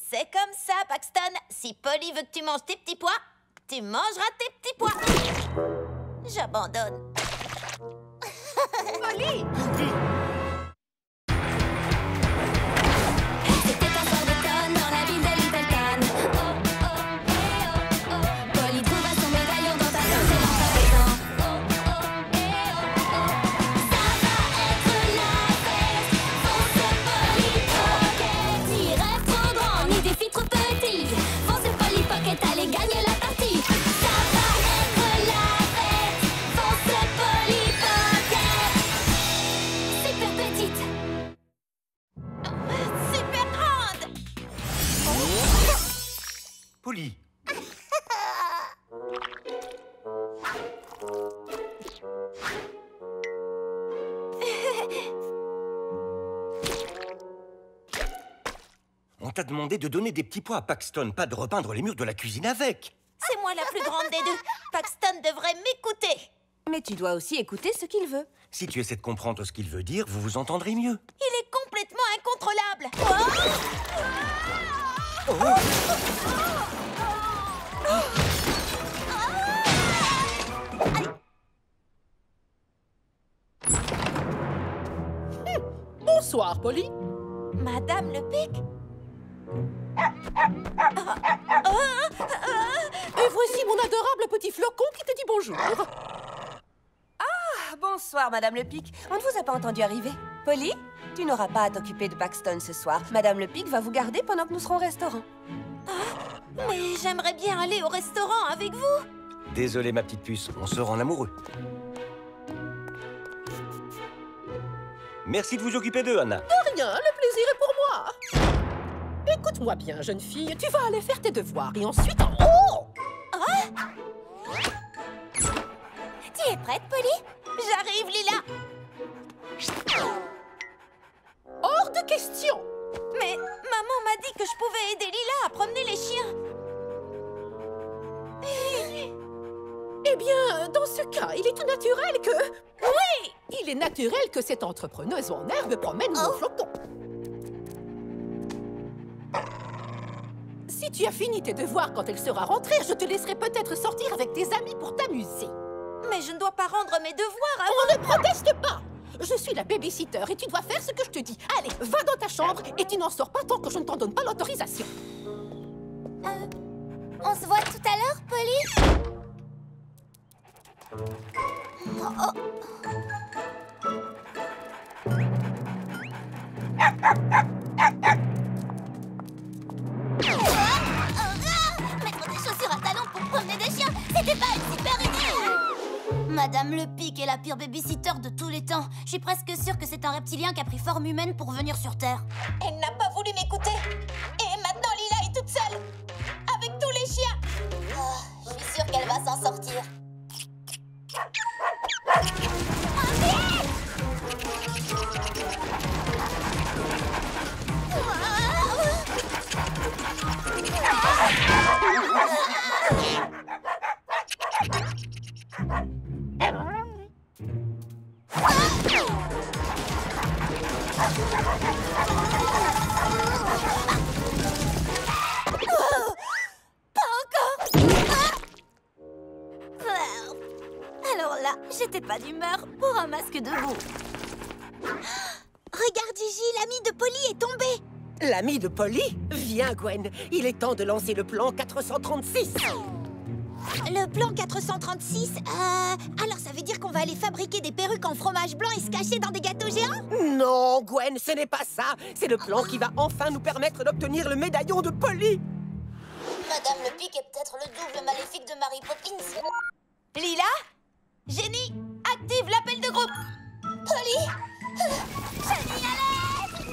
C'est comme ça, Paxton. Si Polly veut que tu manges tes petits pois, tu mangeras tes petits pois. J'abandonne. Polly! C'était un soir d'automne dans la ville de Littleton. Oh, oh, eh, oh, oh. Polly trouva son médaillon dans ta danse et dans ta maison. Oh, oh, eh, oh, oh. Ça va être la fête. Fonce Polly Pocket. Ni rêve trop grand, ni défi trop petit. Fonce Polly Pocket, allez gagner la partie. Ça va être la fête. Fonce Polly Pocket. Super petite. Super grande. Polly. On t'a demandé de donner des petits pois à Paxton, pas de repeindre les murs de la cuisine avec. C'est moi la plus grande des deux. Paxton devrait m'écouter. Mais tu dois aussi écouter ce qu'il veut. Si tu essaies de comprendre ce qu'il veut dire, vous vous entendrez mieux. Il est complètement incontrôlable. Bonsoir, Polly. Madame le Pic? Et voici mon adorable petit flocon qui te dit bonjour. Ah, bonsoir, Madame le Pic. On ne vous a pas entendu arriver. Polly, tu n'auras pas à t'occuper de Paxton ce soir. Madame le Pic va vous garder pendant que nous serons au restaurant. Mais j'aimerais bien aller au restaurant avec vous. Désolé, ma petite puce, on se rend amoureux. Merci de vous occuper d'eux, Anna. De rien, le plaisir est pour moi. Écoute-moi bien, jeune fille. Tu vas aller faire tes devoirs et ensuite en haut. Tu es prête, Polly? J'arrive, Lila. Hors de question. Mais maman m'a dit que je pouvais aider Lila à promener les chiens. Eh bien, dans ce cas, il est tout naturel que... Oui! Il est naturel que cette entrepreneuse en herbe promène mon flocon. Si tu as fini tes devoirs quand elle sera rentrée, je te laisserai peut-être sortir avec tes amis pour t'amuser. Mais je ne dois pas rendre mes devoirs avant... On ne proteste pas! Je suis la babysitter et tu dois faire ce que je te dis. Allez, va dans ta chambre et tu n'en sors pas tant que je ne t'en donne pas l'autorisation. On se voit tout à l'heure, Polly? Mettre des chaussures à talons pour promener des chiens, c'était pas une super idée! Madame le Pic est la pire babysitter de tous les temps. Je suis presque sûre que c'est un reptilien qui a pris forme humaine pour venir sur Terre. Elle n'a pas voulu m'écouter. Et maintenant, Lila est toute seule. Avec tous les chiens. Je suis sûre qu'elle va s'en sortir. Alors là, j'étais pas d'humeur pour un masque de veau. Regarde, Gigi, l'ami de Polly est tombé. L'ami de Polly? Viens, Gwen. Il est temps de lancer le plan 436. Le plan 436, alors ça veut dire qu'on va aller fabriquer des perruques en fromage blanc et se cacher dans des gâteaux géants? Non, Gwen, ce n'est pas ça. C'est le plan qui va enfin nous permettre d'obtenir le médaillon de Polly. Madame le Pic est peut-être le double maléfique de Mary Poppins. Lila? Génie, active l'appel de groupe. Polly! Génie, à l'aide!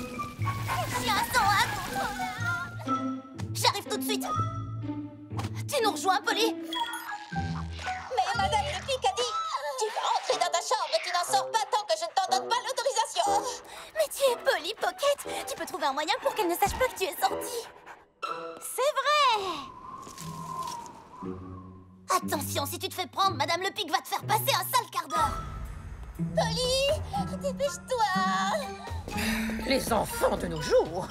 Les chiens sont incontrôlables! J'arrive tout de suite. Tu nous rejoins, Polly? Mais Madame le Pic a dit... Tu vas entrer dans ta chambre et tu n'en sors pas tant que je ne t'en donne pas l'autorisation. Mais tu es Polly Pocket. Tu peux trouver un moyen pour qu'elle ne sache pas que tu es sortie. C'est vrai. Attention, si tu te fais prendre, Madame le Pic va te faire passer un sale quart d'heure. Polly, dépêche-toi. Les enfants de nos jours.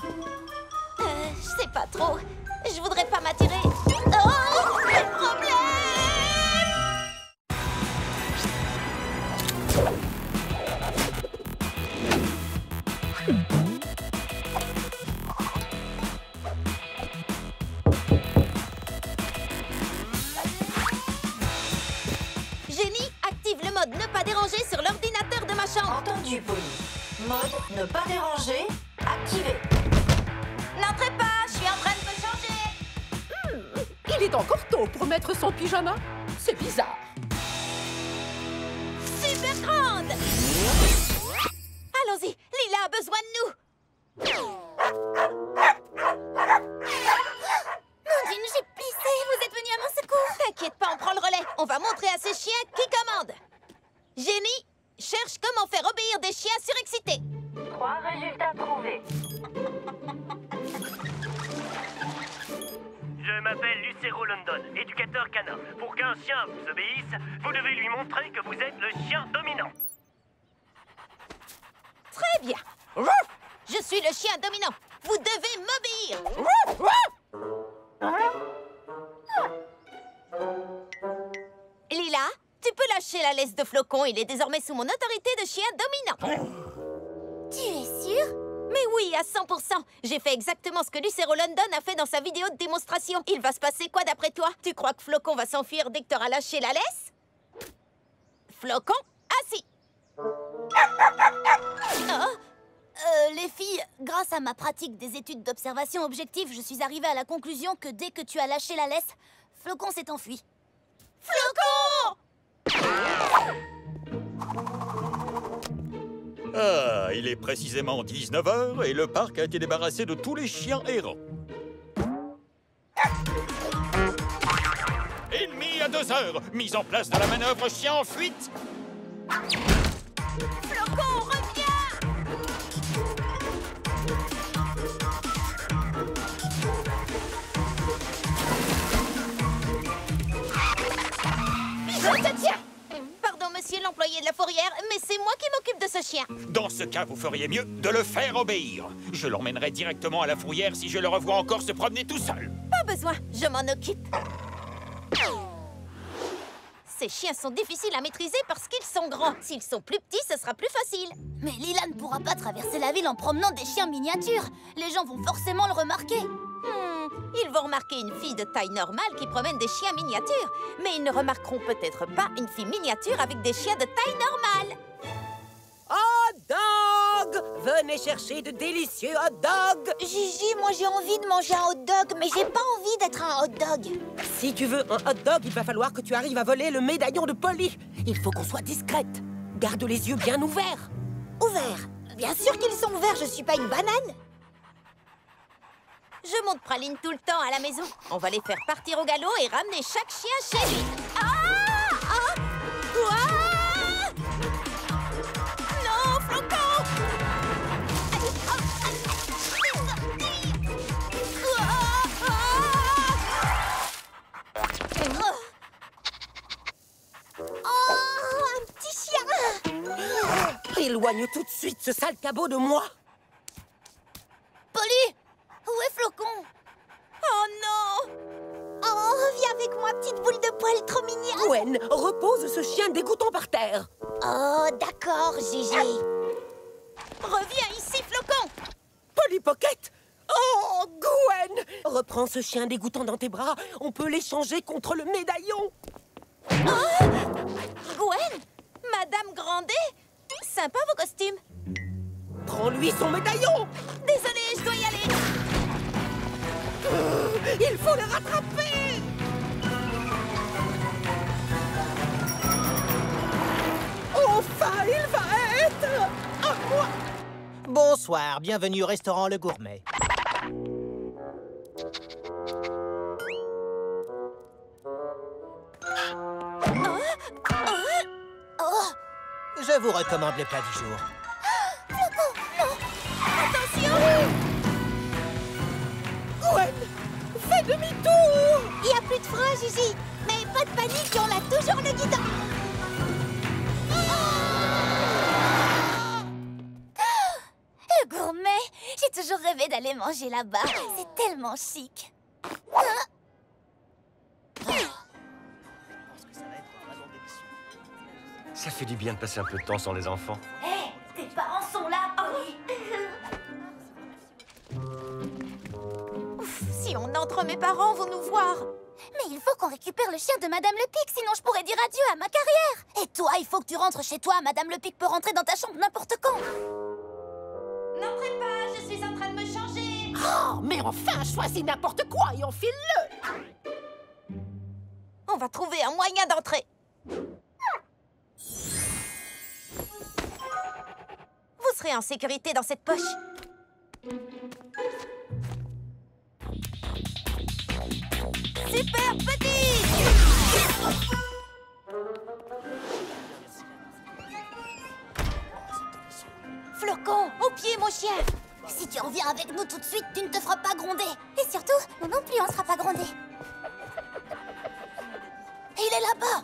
Je sais pas trop. Je voudrais pas m'attirer. Oh, quel problème! Génie, active le mode ne pas déranger sur l'ordinateur de ma chambre. Entendu, Polly. Mode ne pas déranger, activé. N'entrez pas, je suis en train de me changer. Il est encore tôt pour mettre son pyjama. C'est bizarre. Super grande. Allons-y, Lila a besoin de nous. Mondine, j'ai pissé. Vous êtes venu à mon secours. T'inquiète pas, on prend le relais. On va montrer à ces chiens qui commandent. Génie, cherche comment faire obéir des chiens surexcités. 3 résultats trouvés. Je m'appelle Lucero London, éducateur canin. Pour qu'un chien vous obéisse, vous devez lui montrer que vous êtes le chien dominant. Très bien. Je suis le chien dominant. Vous devez m'obéir. Lila, tu peux lâcher la laisse de Flocon. Il est désormais sous mon autorité de chien dominant. Tu es sûr? Mais oui, à 100%. J'ai fait exactement ce que Lucero London a fait dans sa vidéo de démonstration. Il va se passer quoi d'après toi? Tu crois que Flocon va s'enfuir dès que t'auras lâché la laisse? Flocon, assis. Les filles, grâce à ma pratique des études d'observation objective, je suis arrivée à la conclusion que dès que tu as lâché la laisse, Flocon s'est enfui. Flocon! Ah, il est précisément 19h et le parc a été débarrassé de tous les chiens errants. Ennemi à 2h, mise en place de la manœuvre chien en fuite. Flocon, reviens! Je te tiens! Pardon, monsieur l'employé de la fourrière, mais c'est moi qui m'occupe de ce chien. Dans ce cas, vous feriez mieux de le faire obéir. Je l'emmènerai directement à la fourrière si je le revois encore se promener tout seul. Pas besoin, je m'en occupe. Ces chiens sont difficiles à maîtriser parce qu'ils sont grands. S'ils sont plus petits, ce sera plus facile. Mais Lila ne pourra pas traverser la ville en promenant des chiens miniatures. Les gens vont forcément le remarquer. Ils vont remarquer une fille de taille normale qui promène des chiens miniatures. Mais ils ne remarqueront peut-être pas une fille miniature avec des chiens de taille normale. Hot dog! Venez chercher de délicieux hot dogs! Gigi, moi j'ai envie de manger un hot dog, mais j'ai pas envie d'être un hot dog. Si tu veux un hot dog, il va falloir que tu arrives à voler le médaillon de Polly. Il faut qu'on soit discrète. Garde les yeux bien ouverts. Ouverts? Bien sûr qu'ils sont ouverts, je suis pas une banane. Je monte Praline tout le temps à la maison. On va les faire partir au galop et ramener chaque chien chez lui. Ah! Ah! Ouah! Non, Flocon! Oh, un petit chien! Éloigne tout de suite ce sale cabot de moi. Polly! Où est Flocon? Oh non! Oh, viens avec moi, petite boule de poil trop mignonne. Gwen, repose ce chien dégoûtant par terre. Oh, d'accord, Gigi. Reviens ici, Flocon! Polly Pocket! Oh, Gwen! Reprends ce chien dégoûtant dans tes bras. On peut l'échanger contre le médaillon. Oh! Gwen? Madame Grandet? Sympa vos costumes. Prends-lui son médaillon. Désolée, je dois y aller. Il faut le rattraper. Enfin, il va être à moi. Bonsoir, bienvenue au restaurant Le Gourmet. Je vous recommande le plat du jour. Gwen, fais demi-tour! Il n'y a plus de frein, Gigi. Mais pas de panique, on a toujours le guidon. Le gourmet. J'ai toujours rêvé d'aller manger là-bas. C'est tellement chic. Ça fait du bien de passer un peu de temps sans les enfants. Hé, tes parents sont là. Oh oui. Ouf, si on entre, mes parents vont nous voir. Mais il faut qu'on récupère le chien de Madame Le Pic, sinon je pourrais dire adieu à ma carrière. Et toi, il faut que tu rentres chez toi. Madame Le Pic peut rentrer dans ta chambre n'importe quand. N'entrez pas, je suis en train de me changer. Oh, mais enfin, choisis n'importe quoi et enfile-le! On va trouver un moyen d'entrer. Vous serez en sécurité dans cette poche. Super petit! Flocon, au pied, mon chien! Si tu reviens avec nous tout de suite, tu ne te feras pas gronder. Et surtout, nous non plus, on ne sera pas grondés. Il est là-bas!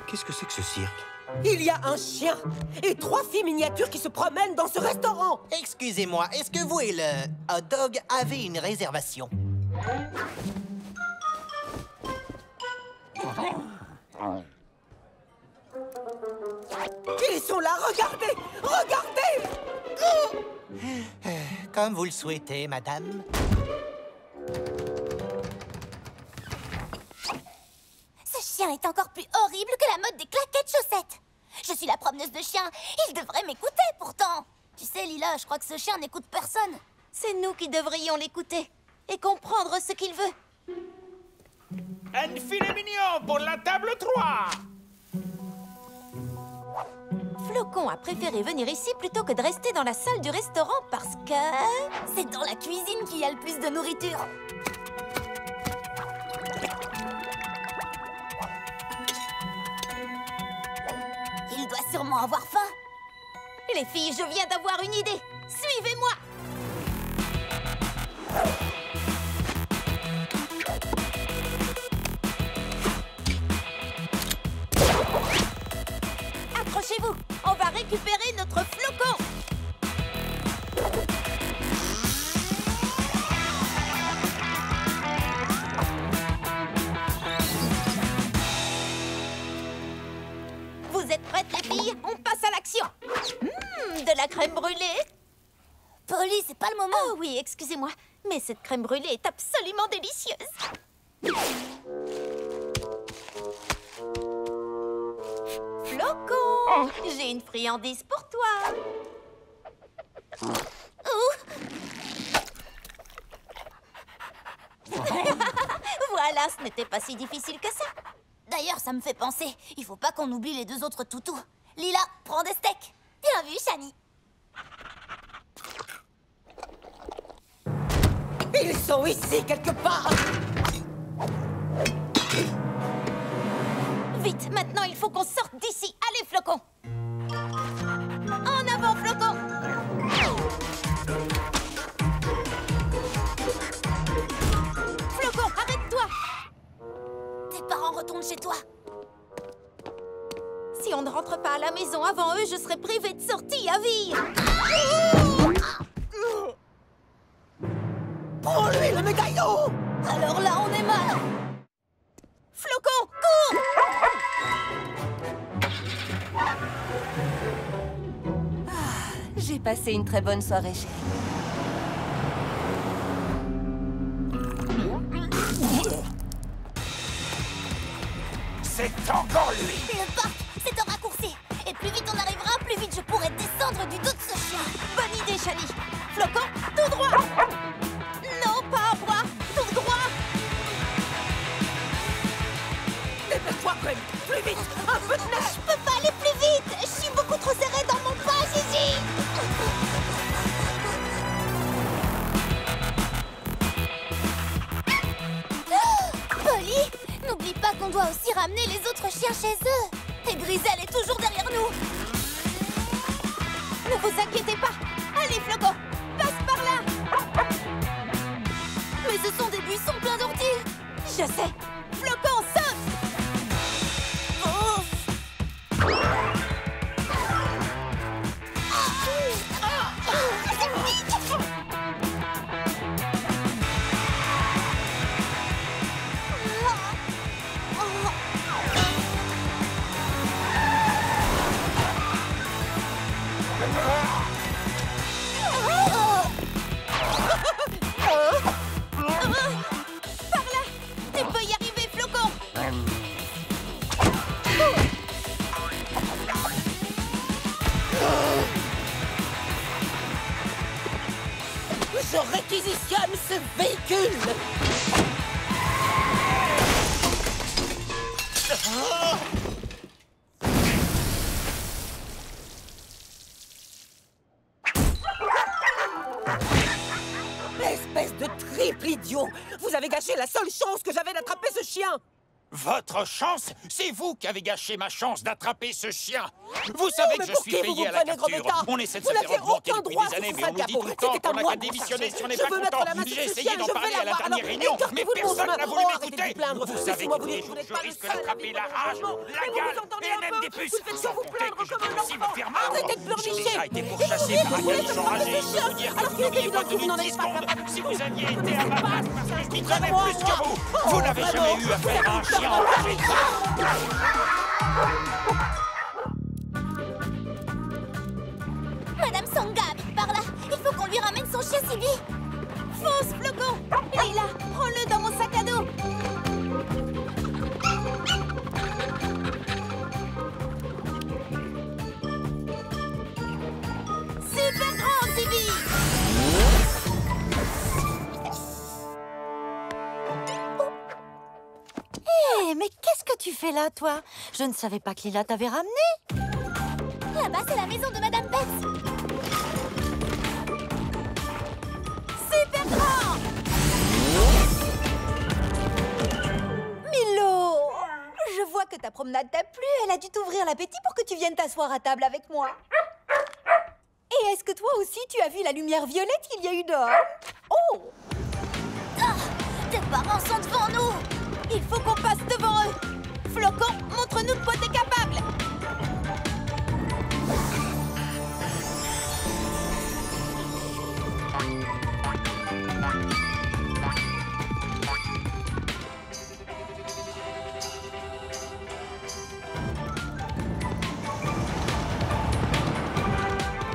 Qu'est-ce que c'est que ce cirque? Il y a un chien et 3 filles miniatures qui se promènent dans ce restaurant. Excusez-moi, est-ce que vous et le hot dog avez une réservation? Ils sont là, regardez! Regardez! Comme vous le souhaitez, madame. Ce chien est encore plus horrible que la mode des claquettes chaussettes. Je suis la promeneuse de chiens. Il devrait m'écouter, pourtant. Tu sais, Lila, je crois que ce chien n'écoute personne. C'est nous qui devrions l'écouter et comprendre ce qu'il veut. Un filet mignon pour la table 3. Flocon a préféré venir ici plutôt que de rester dans la salle du restaurant parce que... c'est dans la cuisine qu'il y a le plus de nourriture. Il doit sûrement avoir faim. Les filles, je viens d'avoir une idée. Suivez-moi. Accrochez-vous. On va récupérer notre flocon. Vous êtes prêtes, les filles? On passe à l'action. De la crème brûlée. Polly, c'est pas le moment. Oh oui, excusez-moi. Mais cette crème brûlée est absolument délicieuse. Flocon, j'ai une friandise pour toi. Voilà, ce n'était pas si difficile que ça. D'ailleurs, ça me fait penser, il faut pas qu'on oublie les 2 autres toutous. Lila, prends des steaks. Bien vu, Shani. Ils sont ici, quelque part. Vite, maintenant, il faut qu'on sorte d'ici. Allez, Flocon. En avant, Flocon. Flocon, arrête-toi. Tes parents retournent chez toi. Si on ne rentre pas à la maison avant eux, je serai privée de sortie à vie. Prends-lui le médaillon! Alors là, on est mal. Flocon, cours! J'ai passé une très bonne soirée, chérie. C'est encore lui! Le parc, c'est un raccourci. Et plus vite on arrivera, plus vite je pourrai descendre du dos de ce chien. Bonne idée, Chani. Flocon, tout droit. Non, pas à bras, tout droit. Dépêche-toi, Gwen! Plus vite! Un peu de neige! Je peux pas aller plus vite. Je suis beaucoup trop serrée dans mon pas, Gigi. Polly, n'oublie pas qu'on doit aussi ramener les autres chiens chez eux. Et Griselle est toujours derrière nous. Ne vous inquiétez pas. Allez, Flocon, passe par là. Mais ce sont des buissons pleins d'orties. Je sais. Flocon, saute. Par là. Tu peux y arriver, Flocon. Je réquisitionne ce véhicule. Espèce de triple idiot! Vous avez gâché la seule chance que j'avais d'attraper ce chien! Votre chance? C'est vous qui avez gâché ma chance d'attraper ce chien! Vous savez que mais je pour suis qui vous payé vous à la prenez, gros capture. bêta? On essaie de Vous se faire n'aviez augmenter aucun depuis droit des sur années, ce mais on nous dit tout le temps C'était à qu'on n'a moi qu'à de vous démissionner chercher. si on n'est Je pas veux mettre content. la main sur J'ai ce essayé chien, d'en je vais parler à la l'avoir. dernière Alors, réunion, mais écartez-vous de mon personne chemin. n'a voulu Oh, arrêtez de m'écouter. vous plaindre. Vous savez Laissez-moi que vous tous les dire, vous jours, n'êtes je pas le risque seul à d'attraper vivre la dans rage, ce logement. la Mais vous gale vous entendez et un même peu. des puces. Vous le faites Sans sur vous compter plaindre que je comme un peux aussi me enfant. faire mal. Arrêtez de J'ai pleurnicher. déjà été Et pourchassé vous par un voulez caniche me enragé. frapper Je ce peux chien, vous dire que alors vous qu'il est n'auriez évident pas que vous tenu n'en 10 avez pas secondes capable. si vous aviez Vous été à n'avez ma pas place, parce que je vivrais moi, plus que vous. moi. Vous n'avez Oh, jamais eu affaire à un chien enragé. Madame Sangha habite par là. Il faut qu'on lui ramène son chien Sibi. Fonce, Flocon. Leila, prends-le dans mon sac à dos. Super grand, Sibi. Hé, mais qu'est-ce que tu fais là, toi? Je ne savais pas que Lila t'avait ramené. Là-bas, c'est la maison de Madame Betts. Super grand. Milo! Je vois que ta promenade t'a plu. Elle a dû t'ouvrir l'appétit pour que tu viennes t'asseoir à table avec moi. Et est-ce que toi aussi, tu as vu la lumière violette qu'il y a eu dehors? Oh! Ah, tes parents sont devant nous. Il faut qu'on passe devant eux. Flocon, montre-nous de quoi t'es capable.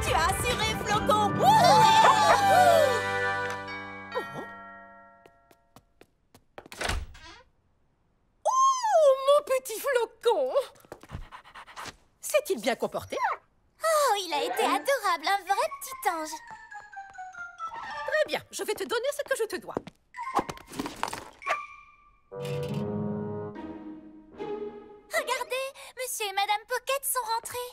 Tu as assuré, Flocon. Oh, mon petit Flocon! S'est-il bien comporté? Oh, il a été adorable, un vrai petit ange. Très bien, je vais te donner ce que je te dois. Regardez, Monsieur et Madame Pocket sont rentrés.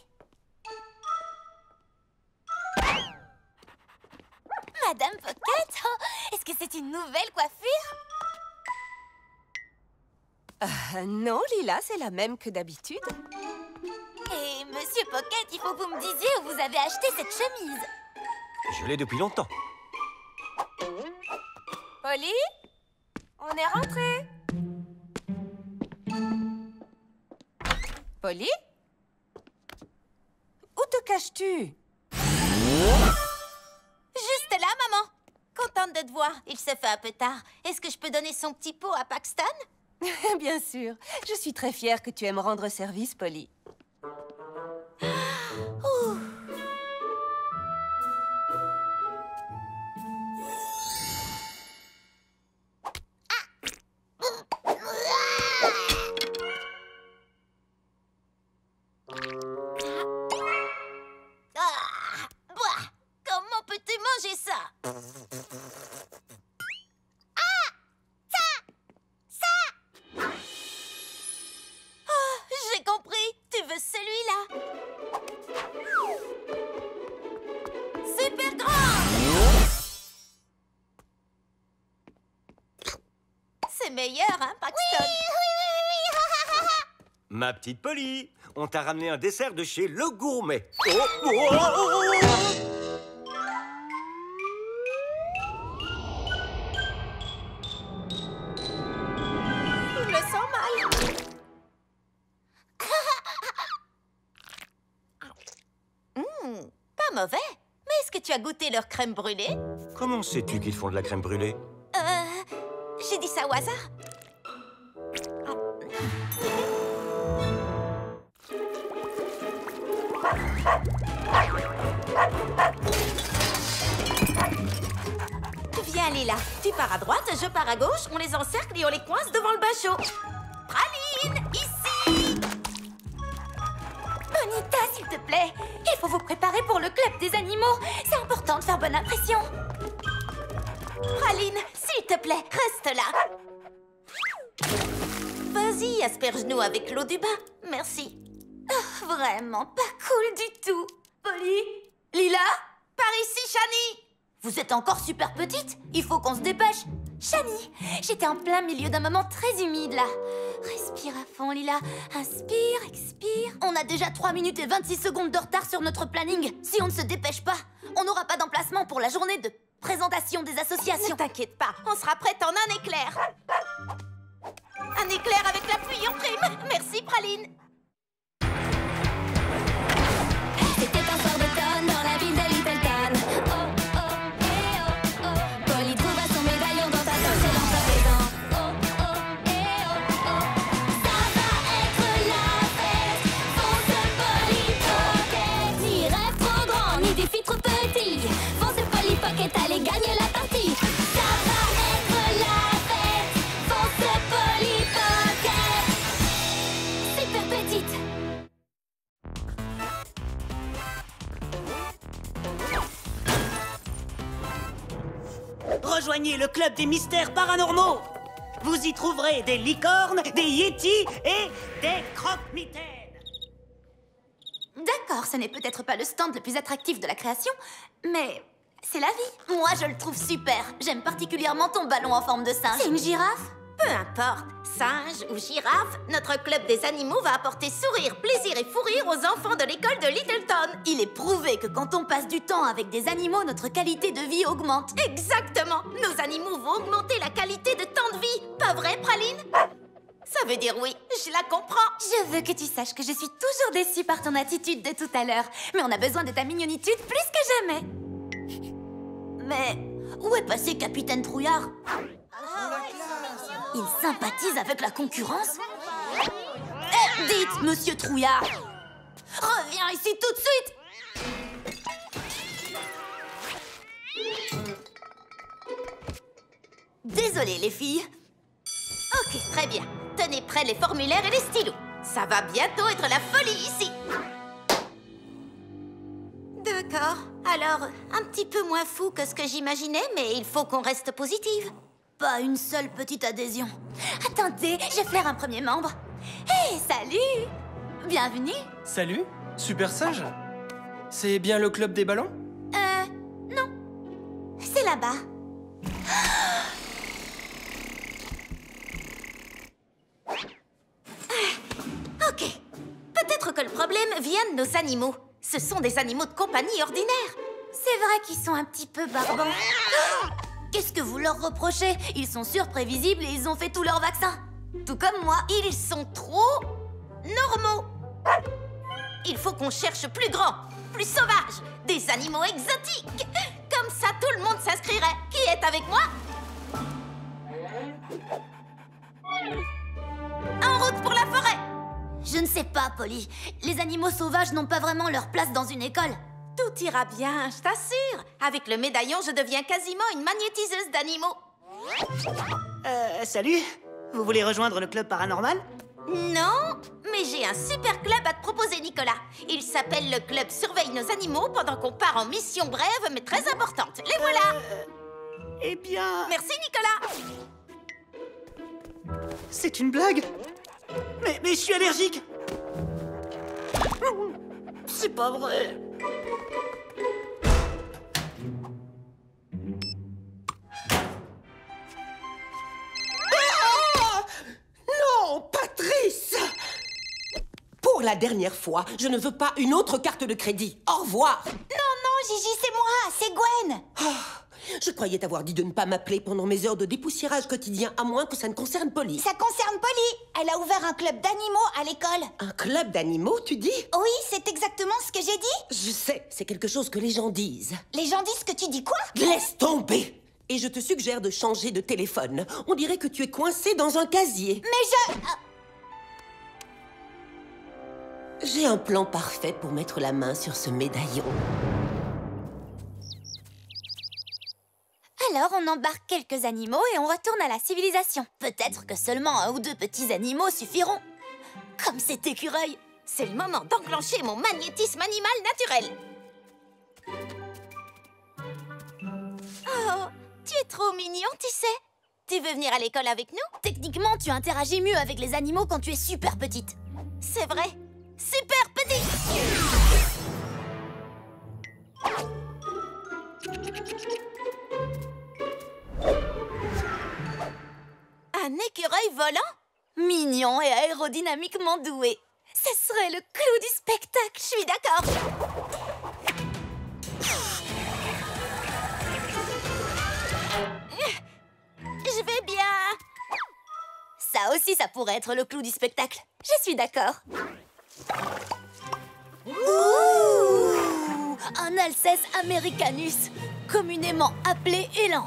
Madame Pocket, oh, est-ce que c'est une nouvelle coiffure? Non, Lila, c'est la même que d'habitude. Et Monsieur Pocket, il faut que vous me disiez où vous avez acheté cette chemise. Je l'ai depuis longtemps. Polly, on est rentré. Polly, te caches-tu? Juste là, maman. Contente de te voir. Il se fait un peu tard. Est-ce que je peux donner son petit pot à Paxton? Bien sûr. Je suis très fière que tu aimes rendre service, Polly. Comment peux-tu manger ça? J'ai compris. Tu veux celui-là? Super grand! C'est meilleur, hein, Paxton? Oui. Ma petite Polly, on t'a ramené un dessert de chez Le Gourmet. Oh. Je me sens mal. Pas mauvais. Mais est-ce que tu as goûté leur crème brûlée? Comment sais-tu qu'ils font de la crème brûlée? J'ai dit ça au hasard. Viens, Lila. Tu pars à droite, je pars à gauche. On les encercle et on les coince devant le bain chaud. Praline, ici! Bonita, s'il te plaît. Il faut vous préparer pour le club des animaux. C'est important de faire bonne impression. Praline, s'il te plaît, reste là. Vas-y, asperge-nous avec l'eau du bain. Merci. Oh, vraiment pas cool du tout. Polly? Lila? Par ici, Shani! Vous êtes encore super petite? Il faut qu'on se dépêche. Shani, j'étais en plein milieu d'un moment très humide, là. Respire à fond, Lila. Inspire, expire. On a déjà 3 minutes et 26 secondes de retard sur notre planning. Si on ne se dépêche pas, on n'aura pas d'emplacement pour la journée de présentation des associations. Ne t'inquiète pas, on sera prête en un éclair. Un éclair avec la pluie en prime. Merci, Praline. C'était un soir d'automne dans la ville de Littleton. Oh, oh, eh, oh, oh. Polly trouva son médaillon dans ta poche et dans ta maison. Oh, oh, eh, oh, oh. Ça va être la fête. Fonce Polly Pocket. Ni rêve trop grand, ni défi trop petit. Fonce Polly Pocket, allez gagner la partie. Ça va être la fête. Fonce Polly Pocket. Super petite. Rejoignez le club des mystères paranormaux. Vous y trouverez des licornes, des yétis et des croque-mitaines. D'accord, ce n'est peut-être pas le stand le plus attractif de la création, mais c'est la vie. Moi, je le trouve super. J'aime particulièrement ton ballon en forme de singe. C'est une girafe? Peu importe, singe ou girafe, notre club des animaux va apporter sourire, plaisir et fou rire aux enfants de l'école de Littleton. Il est prouvé que quand on passe du temps avec des animaux, notre qualité de vie augmente. Exactement. Nos animaux vont augmenter la qualité de temps de vie. Pas vrai, Praline? Ça veut dire oui, je la comprends. Je veux que tu saches que je suis toujours déçue par ton attitude de tout à l'heure. Mais on a besoin de ta mignonitude plus que jamais. Mais où est passé Capitaine Trouillard? Il sympathise avec la concurrence? Eh, dites, Monsieur Trouillard! Reviens ici tout de suite! Désolée, les filles. Ok, très bien. Tenez prêts les formulaires et les stylos. Ça va bientôt être la folie ici. D'accord. Alors, un petit peu moins fou que ce que j'imaginais, mais il faut qu'on reste positive. Pas une seule petite adhésion. Attendez, je flaire un premier membre. Hé, salut! Bienvenue. Salut, super singe. C'est bien le club des ballons? Non. C'est là-bas. Ok. Peut-être que le problème vient de nos animaux. Ce sont des animaux de compagnie ordinaires. C'est vrai qu'ils sont un petit peu barbants. Qu'est-ce que vous leur reprochez? Ils sont surprévisibles et ils ont fait tous leurs vaccins. Tout comme moi, ils sont trop normaux. Il faut qu'on cherche plus grand. plus sauvages, des animaux exotiques. Comme ça, tout le monde s'inscrirait. Qui est avec moi? En route pour la forêt! Je ne sais pas, Polly. Les animaux sauvages n'ont pas vraiment leur place dans une école. Tout ira bien, je t'assure. Avec le médaillon, je deviens quasiment une magnétiseuse d'animaux. Salut. Vous voulez rejoindre le club paranormal? Non, mais j'ai un super club à te proposer, Nicolas. Il s'appelle le club Surveille nos animaux pendant qu'on part en mission brève mais très importante. Les voilà! Eh bien... Merci, Nicolas! C'est une blague? Mais je suis allergique! C'est pas vrai! Ah! Non, Patrice! Pour la dernière fois, je ne veux pas une autre carte de crédit. Au revoir! Non, non, Gigi, c'est moi, c'est Gwen. Je croyais t'avoir dit de ne pas m'appeler pendant mes heures de dépoussiérage quotidien, à moins que ça ne concerne Polly. Ça concerne Polly. Elle a ouvert un club d'animaux à l'école. Un club d'animaux, tu dis? Oui, c'est exactement ce que j'ai dit. Je sais, c'est quelque chose que les gens disent. Les gens disent que tu dis quoi? Laisse tomber! Et je te suggère de changer de téléphone. On dirait que tu es coincé dans un casier. Mais je... J'ai un plan parfait pour mettre la main sur ce médaillon. Alors, on embarque quelques animaux et on retourne à la civilisation. Peut-être que seulement un ou deux petits animaux suffiront. Comme cet écureuil. C'est le moment d'enclencher mon magnétisme animal naturel. Oh, tu es trop mignon, tu sais. Tu veux venir à l'école avec nous? Techniquement, tu interagis mieux avec les animaux quand tu es super petite. C'est vrai. Super petite! Un écureuil volant? Mignon et aérodynamiquement doué. Ce serait le clou du spectacle, je suis d'accord. Je vais bien. Ça aussi, ça pourrait être le clou du spectacle. Je suis d'accord. Ouh, un Alceste americanus, communément appelé élan.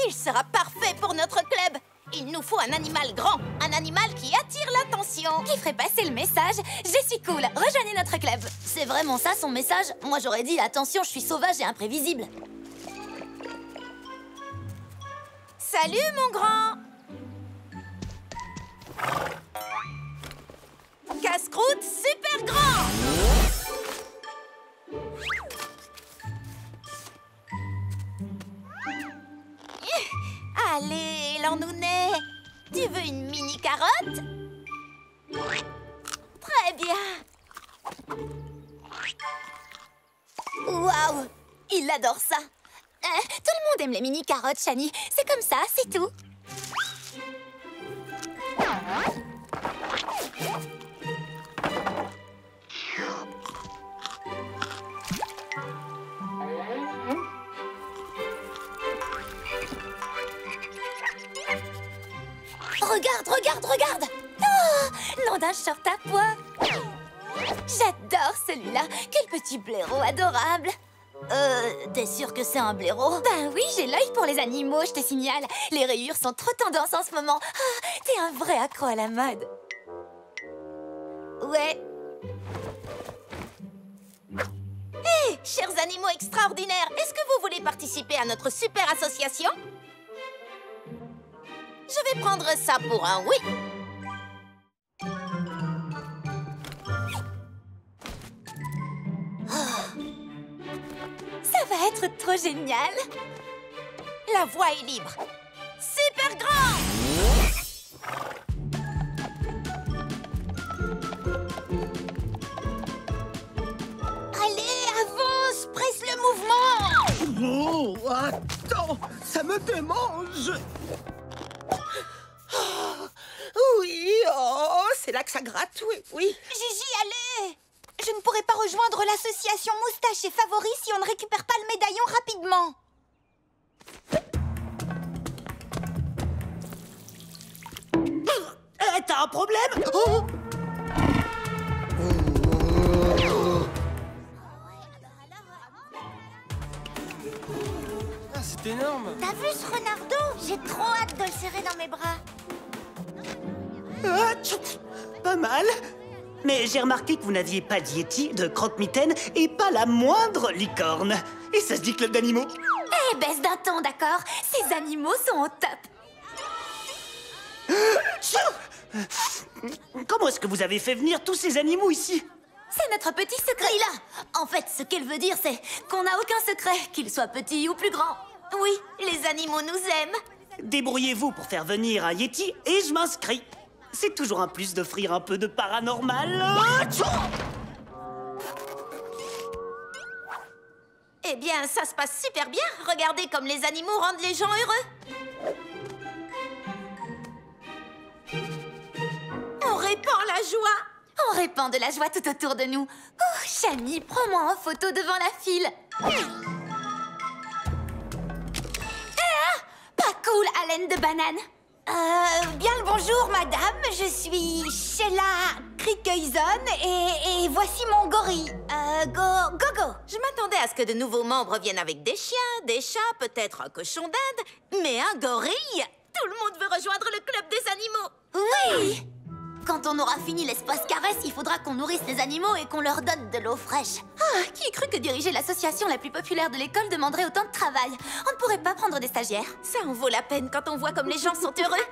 Il sera parfait pour notre club. Il nous faut un animal grand, un animal qui attire l'attention. Qui ferait passer le message « Je suis cool, rejoignez notre club ». C'est vraiment ça son message? Moi j'aurais dit « Attention, je suis sauvage et imprévisible ». Salut mon grand. Casse-croûte super grand. Allez, l'ennounet. Tu veux une mini carotte? Très bien. Waouh, il adore ça. Tout le monde aime les mini carottes, Shani. C'est comme ça, c'est tout. Regarde, regarde, regarde! Oh, nom d'un short à pois! J'adore celui-là! Quel petit blaireau adorable! T'es sûre que c'est un blaireau? Ben oui, j'ai l'œil pour les animaux, je te signale. Les rayures sont trop tendance en ce moment. Ah, t'es un vrai accro à la mode. Ouais. Hé, chers animaux extraordinaires, est-ce que vous voulez participer à notre super association? Je vais prendre ça pour un oui. Ça va être trop génial. La voie est libre. Super grand! Allez, avance, presse le mouvement. Oh, attends, ça me démange. Oui, oh, c'est là que ça gratte, oui, oui. Gigi, allez. Je ne pourrai pas rejoindre l'association Moustache et Favoris si on ne récupère pas le médaillon rapidement. T'as un problème? Oh. vu ce renardeau? J'ai trop hâte de le serrer dans mes bras. Ah, pas mal. Mais j'ai remarqué que vous n'aviez pas de Yeti, de croque-mitaine et pas la moindre licorne. Et ça se dit club d'animaux? Eh, baisse d'un ton, d'accord? Ces animaux sont au top. Comment est-ce que vous avez fait venir tous ces animaux ici? C'est notre petit secret. Là, en fait, ce qu'elle veut dire, c'est qu'on n'a aucun secret, qu'il soit petit ou plus grand. Oui, les animaux nous aiment. Débrouillez-vous pour faire venir un Yeti et je m'inscris. C'est toujours un plus d'offrir un peu de paranormal. Eh bien, ça se passe super bien. Regardez comme les animaux rendent les gens heureux. On répand la joie. On répand de la joie tout autour de nous. Oh, Chani, prends-moi en photo devant la file. Pas cool, haleine de banane. Bien le bonjour, madame. Je suis Sheila Crickeuson et voici mon gorille. Gogo. Je m'attendais à ce que de nouveaux membres viennent avec des chiens, des chats, peut-être un cochon d'Inde. Mais un gorille? Tout le monde veut rejoindre le club des animaux. Oui! Quand on aura fini l'espace caresse, il faudra qu'on nourrisse les animaux et qu'on leur donne de l'eau fraîche. Ah, qui cru que diriger l'association la plus populaire de l'école demanderait autant de travail? On ne pourrait pas prendre des stagiaires. Ça en vaut la peine quand on voit comme les gens sont heureux.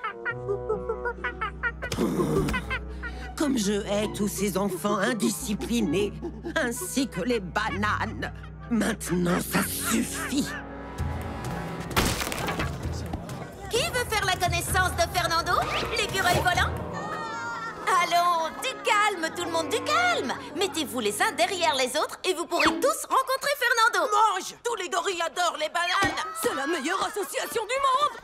Comme je hais tous ces enfants indisciplinés, ainsi que les bananes. Maintenant, ça suffit. Qui veut faire la connaissance de Fernando, l'écureuil volant? Allons, du calme, tout le monde, du calme. Mettez-vous les uns derrière les autres et vous pourrez tous rencontrer Fernando. Mange! Tous les gorilles adorent les bananes. C'est la meilleure association du monde.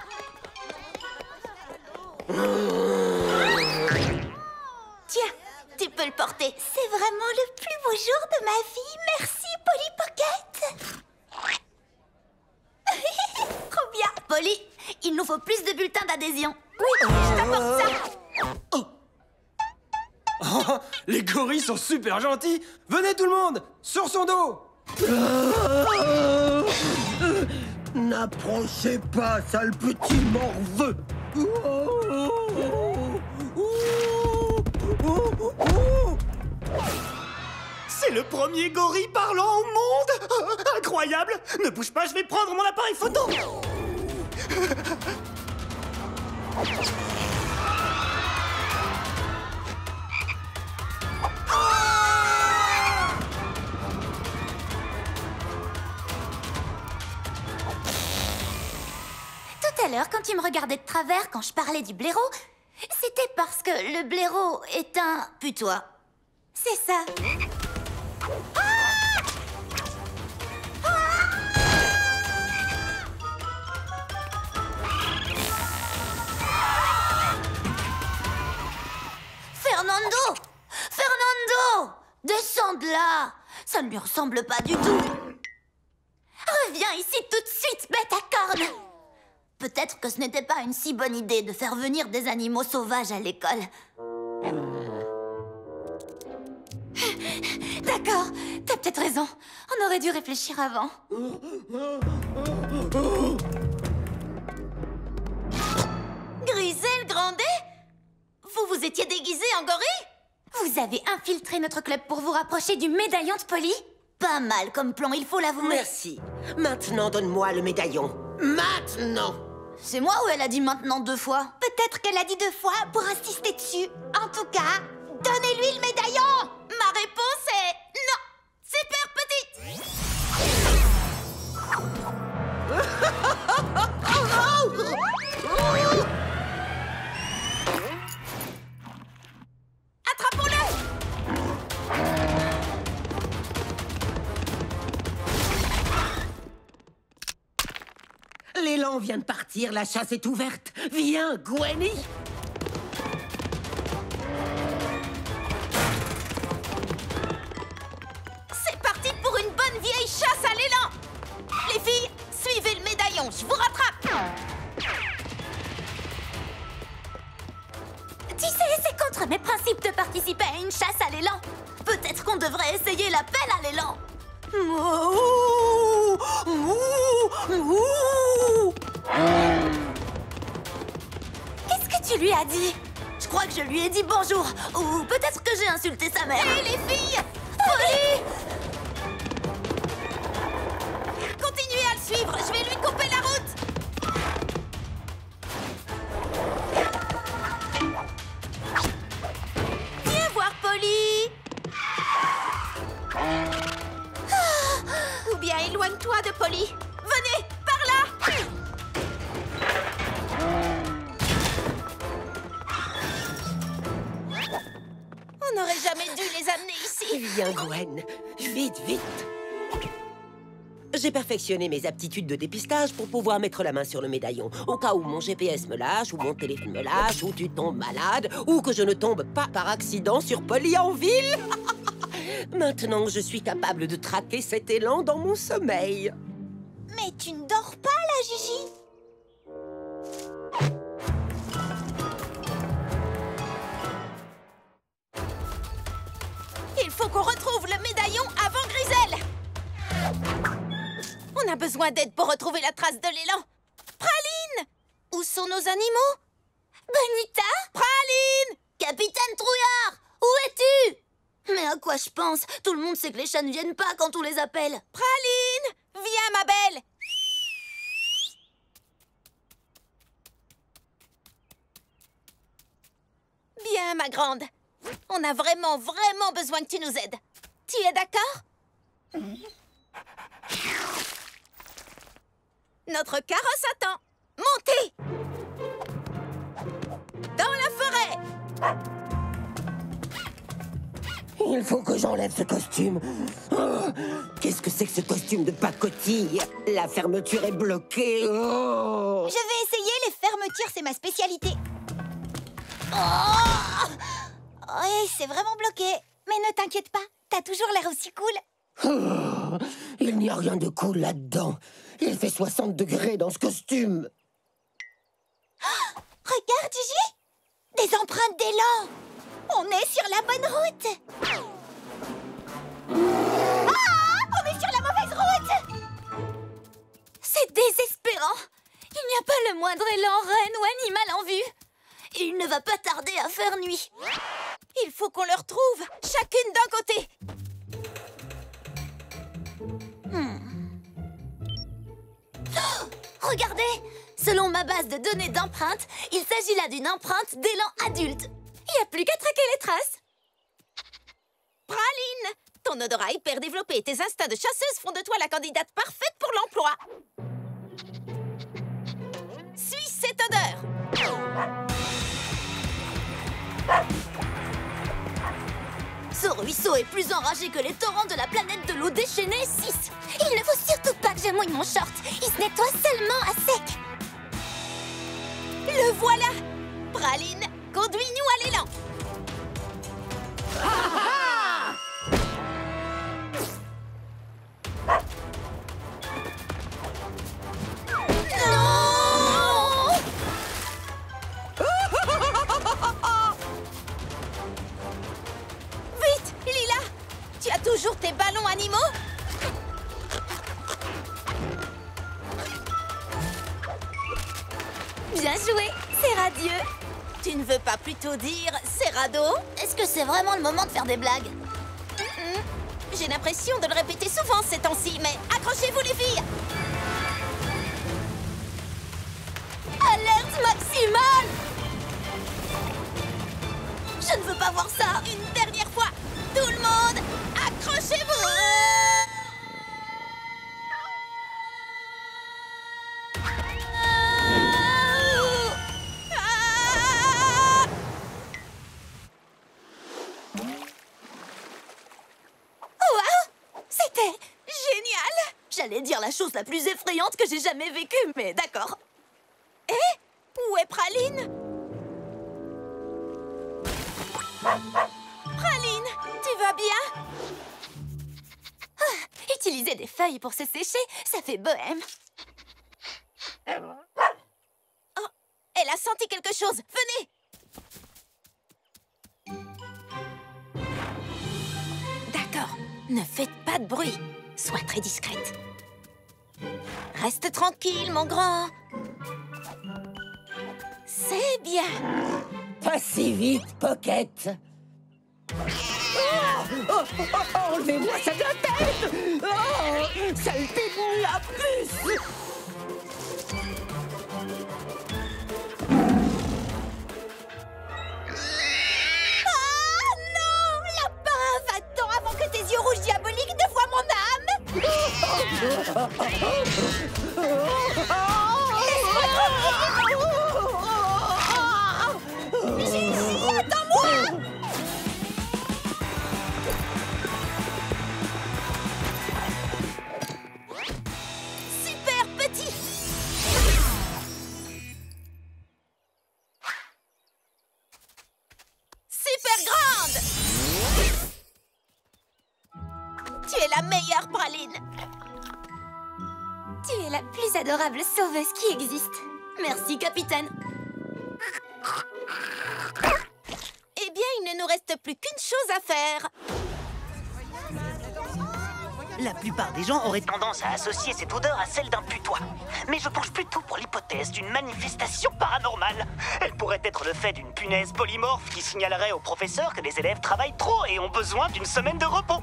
Tiens, tu peux le porter. C'est vraiment le plus beau jour de ma vie. Merci, Polly Pocket. Trop bien. Polly, il nous faut plus de bulletins d'adhésion. Oui, je t'apporte ça. Oh, les gorilles sont super gentils. Venez tout le monde, sur son dos. N'approchez pas, sale petit morveux. C'est le premier gorille parlant au monde. Incroyable. Ne bouge pas, je vais prendre mon appareil photo. Tout à l'heure, quand tu me regardais de travers quand je parlais du blaireau, c'était parce que le blaireau est un putois. C'est ça. Fernando! Fernando! Descends de là! Ça ne lui ressemble pas du tout. Reviens ici tout de suite, bête à cornes! Peut-être que ce n'était pas une si bonne idée de faire venir des animaux sauvages à l'école. D'accord, t'as peut-être raison. On aurait dû réfléchir avant. Griselle Grandet? Vous étiez déguisé en gorille? Vous avez infiltré notre club pour vous rapprocher du médaillon de Polly? Pas mal comme plan, il faut l'avouer. Merci. Maintenant, donne-moi le médaillon. Maintenant! C'est moi ou elle a dit maintenant 2 fois? Peut-être qu'elle a dit 2 fois pour insister dessus. En tout cas, donnez-lui le médaillon. Ma réponse est non. Super petite. Attrapons-le. L'élan vient de partir, la chasse est ouverte. Viens, Gwenny. C'est parti pour une bonne vieille chasse à l'élan. Les filles, suivez le médaillon, je vous rattrape. Tu sais, c'est contre mes principes de participer à une chasse à l'élan. Peut-être qu'on devrait essayer la pelle à l'élan. Qu'est-ce que tu lui as dit? Je crois que je lui ai dit bonjour. Ou peut-être que j'ai insulté sa mère. Hé, les filles! Polly! Continuez à le suivre, je vais lui couper la route! Viens voir Polly! Ou bien éloigne-toi de Polly. Venez, par là! On n'aurait jamais dû les amener ici. Viens, Gwen. Vite, vite. J'ai perfectionné mes aptitudes de dépistage pour pouvoir mettre la main sur le médaillon. Au cas où mon GPS me lâche, ou mon téléphone me lâche, ou tu tombes malade, ou que je ne tombe pas par accident sur Polly en ville. Maintenant, je suis capable de traquer cet élan dans mon sommeil. Mais tu ne dors pas, là, Gigi? Il faut qu'on retrouve le médaillon avant Griselle. On a besoin d'aide pour retrouver la trace de l'élan. Praline! Où sont nos animaux? Bonita? Praline! Capitaine Trouillard! Où es-tu? Mais à quoi je pense? Tout le monde sait que les chats ne viennent pas quand on les appelle. Praline! Viens, ma belle! Bien, ma grande. On a vraiment besoin que tu nous aides. Tu es d'accord? Notre carrosse attend. Montez! Dans la forêt! Il faut que j'enlève ce costume. Oh, qu'est-ce que c'est que ce costume de pacotille? La fermeture est bloquée. Oh. Je vais essayer les fermetures, c'est ma spécialité. Oh! Oui, c'est vraiment bloqué. Mais ne t'inquiète pas, t'as toujours l'air aussi cool. Oh, il n'y a rien de cool là-dedans. Il fait 60 degrés dans ce costume. Oh, regarde, Gigi! Des empreintes d'élan. On est sur la bonne route. Ah! On est sur la mauvaise route. C'est désespérant. Il n'y a pas le moindre élan, reine ou animal en vue. Et il ne va pas tarder à faire nuit. Il faut qu'on le retrouve, chacune d'un côté. Oh, regardez! Selon ma base de données d'empreintes, il s'agit là d'une empreinte d'élan adulte. Il n'y a plus qu'à traquer les traces. Praline, ton odorat hyper développé et tes instincts de chasseuse font de toi la candidate parfaite pour l'emploi. Suis cette odeur. Ce ruisseau est plus enragé que les torrents de la planète de l'eau déchaînée 6. Il ne faut surtout pas que je mouille mon short. Il se nettoie seulement à sec. Le voilà. Praline, conduis-nous à l'élan. Non! Vite, Lila! Tu as toujours tes ballons animaux? Bien joué, c'est radieux. Tu ne veux pas plutôt dire c'est radeau? Est-ce que c'est vraiment le moment de faire des blagues? J'ai l'impression de le répéter souvent ces temps-ci, mais accrochez-vous les filles! Alerte maximale! Je ne veux pas voir ça! Une dernière fois! Tout le monde, accrochez-vous! J'allais dire la chose la plus effrayante que j'ai jamais vécue, mais d'accord. Hé, où est Praline? Praline, tu vas bien? Utiliser des feuilles pour se sécher, ça fait bohème. Oh, elle a senti quelque chose. Venez! D'accord, ne faites pas de bruit. Sois très discrète. Reste tranquille, mon grand. C'est bien. Pas si vite, Pocket. Enlevez-moi ça de la tête. Oh, saleté de nuit à plus. Ah non! Lapin, va-t'en avant que tes yeux rouges diaboliques ne voient mon âme! Laisse-moi tranquille! Gigi, attends-moi! Super petit. Super grande. Tu es la meilleure, Praline. Tu es la plus adorable sauveuse qui existe. Merci, capitaine. Eh bien, il ne nous reste plus qu'une chose à faire. La plupart des gens auraient tendance à associer cette odeur à celle d'un putois. Mais je penche plutôt pour l'hypothèse d'une manifestation paranormale. Elle pourrait être le fait d'une punaise polymorphe qui signalerait au professeur que les élèves travaillent trop et ont besoin d'une semaine de repos.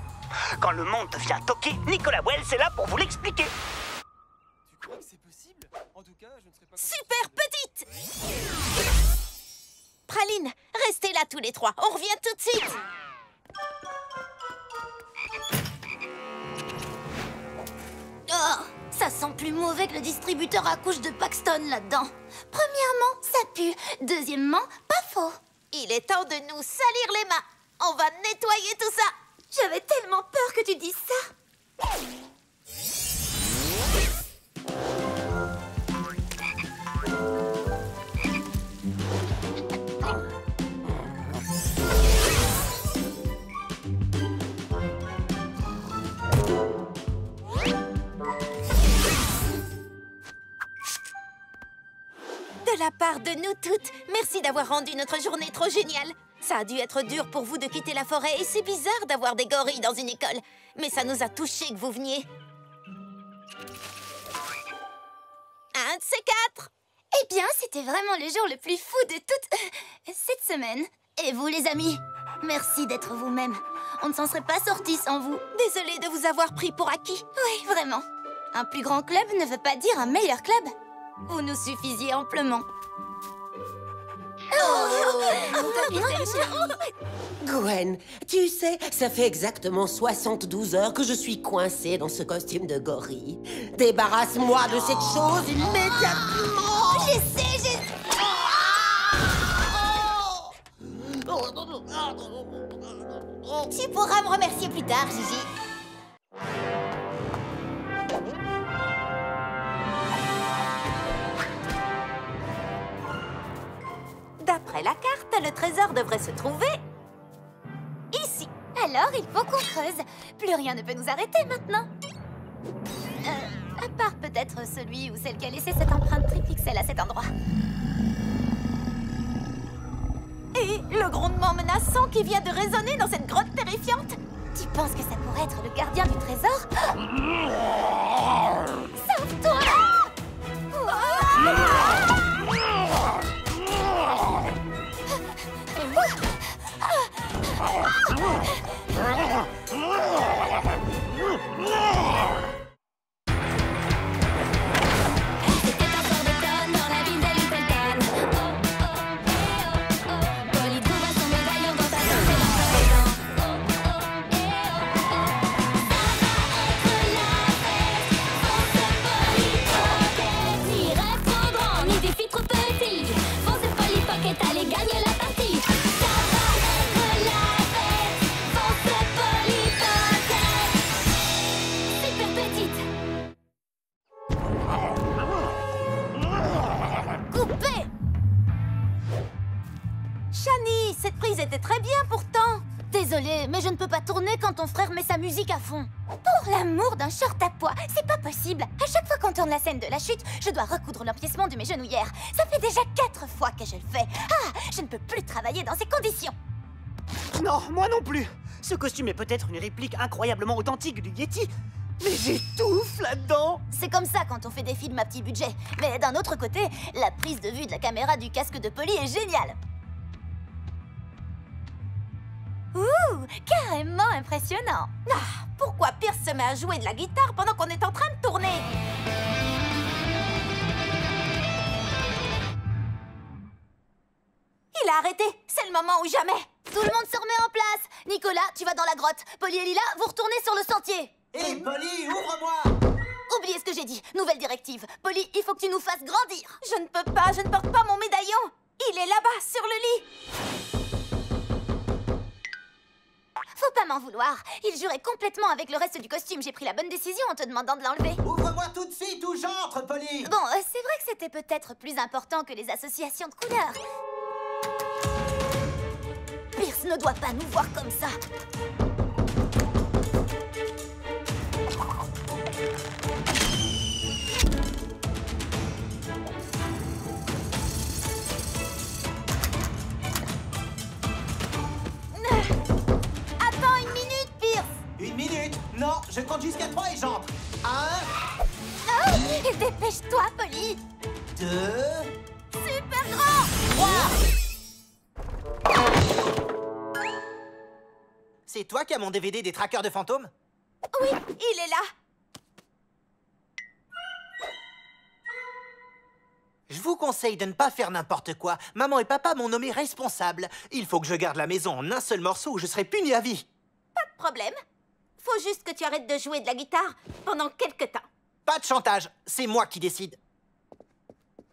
Quand le monde devient toqué, Nicolas Wells est là pour vous l'expliquer. Tu crois que c'est possible? En tout cas, je ne serais pas... Super petite. Praline, restez là tous les trois. On revient tout de suite. Oh, ça sent plus mauvais que le distributeur à couches de Paxton là-dedans. Premièrement, ça pue. Deuxièmement, pas faux. Il est temps de nous salir les mains. On va nettoyer tout ça. J'avais tellement peur que tu dises ça. De la part de nous toutes, merci d'avoir rendu notre journée trop géniale. Ça a dû être dur pour vous de quitter la forêt et c'est bizarre d'avoir des gorilles dans une école. Mais ça nous a touchés que vous veniez. Un de ces quatre. Eh bien, c'était vraiment le jour le plus fou de toute cette semaine. Et vous, les amis, merci d'être vous-même. On ne s'en serait pas sortis sans vous. Désolée de vous avoir pris pour acquis. Oui, vraiment. Un plus grand club ne veut pas dire un meilleur club. Vous nous suffisiez amplement. Gwen, tu sais, ça fait exactement 72 heures que je suis coincée dans ce costume de gorille. Débarrasse-moi de cette chose immédiatement! J'essaie. Tu pourras me remercier plus tard, Gigi. D'après la carte, le trésor devrait se trouver ici. Alors, il faut qu'on creuse. Plus rien ne peut nous arrêter maintenant. À part peut-être celui ou celle qui a laissé cette empreinte tripixel à cet endroit. Et le grondement menaçant qui vient de résonner dans cette grotte terrifiante. Tu penses que ça pourrait être le gardien du trésor? Sauve-toi! C'était un soir d'automne dans la ville de Little Town. Oh, oh, eh, oh, oh. Polly trouva son médaillon dans ta danse et dans ta maison. Oh, oh, eh, oh, oh. Ça va être la fête. Fonce Polly Pocket. Ni rêve trop grand, ni défi trop petit. Fonce Polly Pocket, allez gagner la partie. Ça va être la fête. Fonce Polly Pocket. Super petite. Coupé! Shani, cette prise était très bien pourtant. Désolée, mais je ne peux pas tourner quand ton frère met sa musique à fond. Pour l'amour d'un short à pois, c'est pas possible. À chaque fois qu'on tourne la scène de la chute, je dois recoudre l'empiècement de mes genouillères. Ça fait déjà 4 fois que je le fais. Ah, je ne peux plus travailler dans ces conditions. Non, moi non plus. Ce costume est peut-être une réplique incroyablement authentique du Yeti, Mais j'étouffe là-dedans. C'est comme ça quand on fait des films à petit budget. Mais d'un autre côté, la prise de vue de la caméra du casque de Polly est géniale. Ouh, carrément impressionnant. Ah, pourquoi Pierce se met à jouer de la guitare pendant qu'on est en train de tourner? Il a arrêté. C'est le moment ou jamais. Tout le monde se remet en place. Nicolas, tu vas dans la grotte. Polly et Lila, vous retournez sur le sentier. Hé, Polly, ouvre-moi! Oubliez ce que j'ai dit. Nouvelle directive. Polly, il faut que tu nous fasses grandir. Je ne peux pas, je ne porte pas mon médaillon. Il est là-bas, sur le lit. Faut pas m'en vouloir. Il jurait complètement avec le reste du costume. J'ai pris la bonne décision en te demandant de l'enlever. Ouvre-moi tout de suite ou j'entre, Polly! Bon, c'est vrai que c'était peut-être plus important que les associations de couleurs. Pierce ne doit pas nous voir comme ça. Attends une minute, Pierce. Une minute? Non, je compte jusqu'à 3 et j'entre. 1, Oh, dépêche-toi, Polly. 2, Super grand. 3. C'est toi qui as mon DVD des traqueurs de fantômes? Oui, il est là. Je vous conseille de ne pas faire n'importe quoi. Maman et papa m'ont nommé responsable. Il faut que je garde la maison en un seul morceau ou je serai puni à vie. Pas de problème. Faut juste que tu arrêtes de jouer de la guitare pendant quelque temps. Pas de chantage, c'est moi qui décide.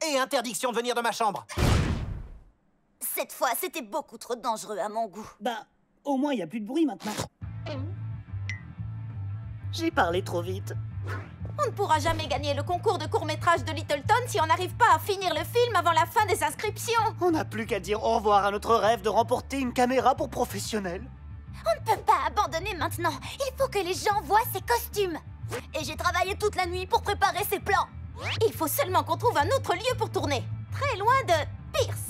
Et interdiction de venir de ma chambre. Cette fois, c'était beaucoup trop dangereux à mon goût. Ben, au moins, il n'y a plus de bruit maintenant. J'ai parlé trop vite. On ne pourra jamais gagner le concours de court-métrage de Littleton si on n'arrive pas à finir le film avant la fin des inscriptions. On n'a plus qu'à dire au revoir à notre rêve de remporter une caméra pour professionnels. On ne peut pas abandonner maintenant. Il faut que les gens voient ces costumes. Et j'ai travaillé toute la nuit pour préparer ces plans. Il faut seulement qu'on trouve un autre lieu pour tourner. Très loin de Pierce.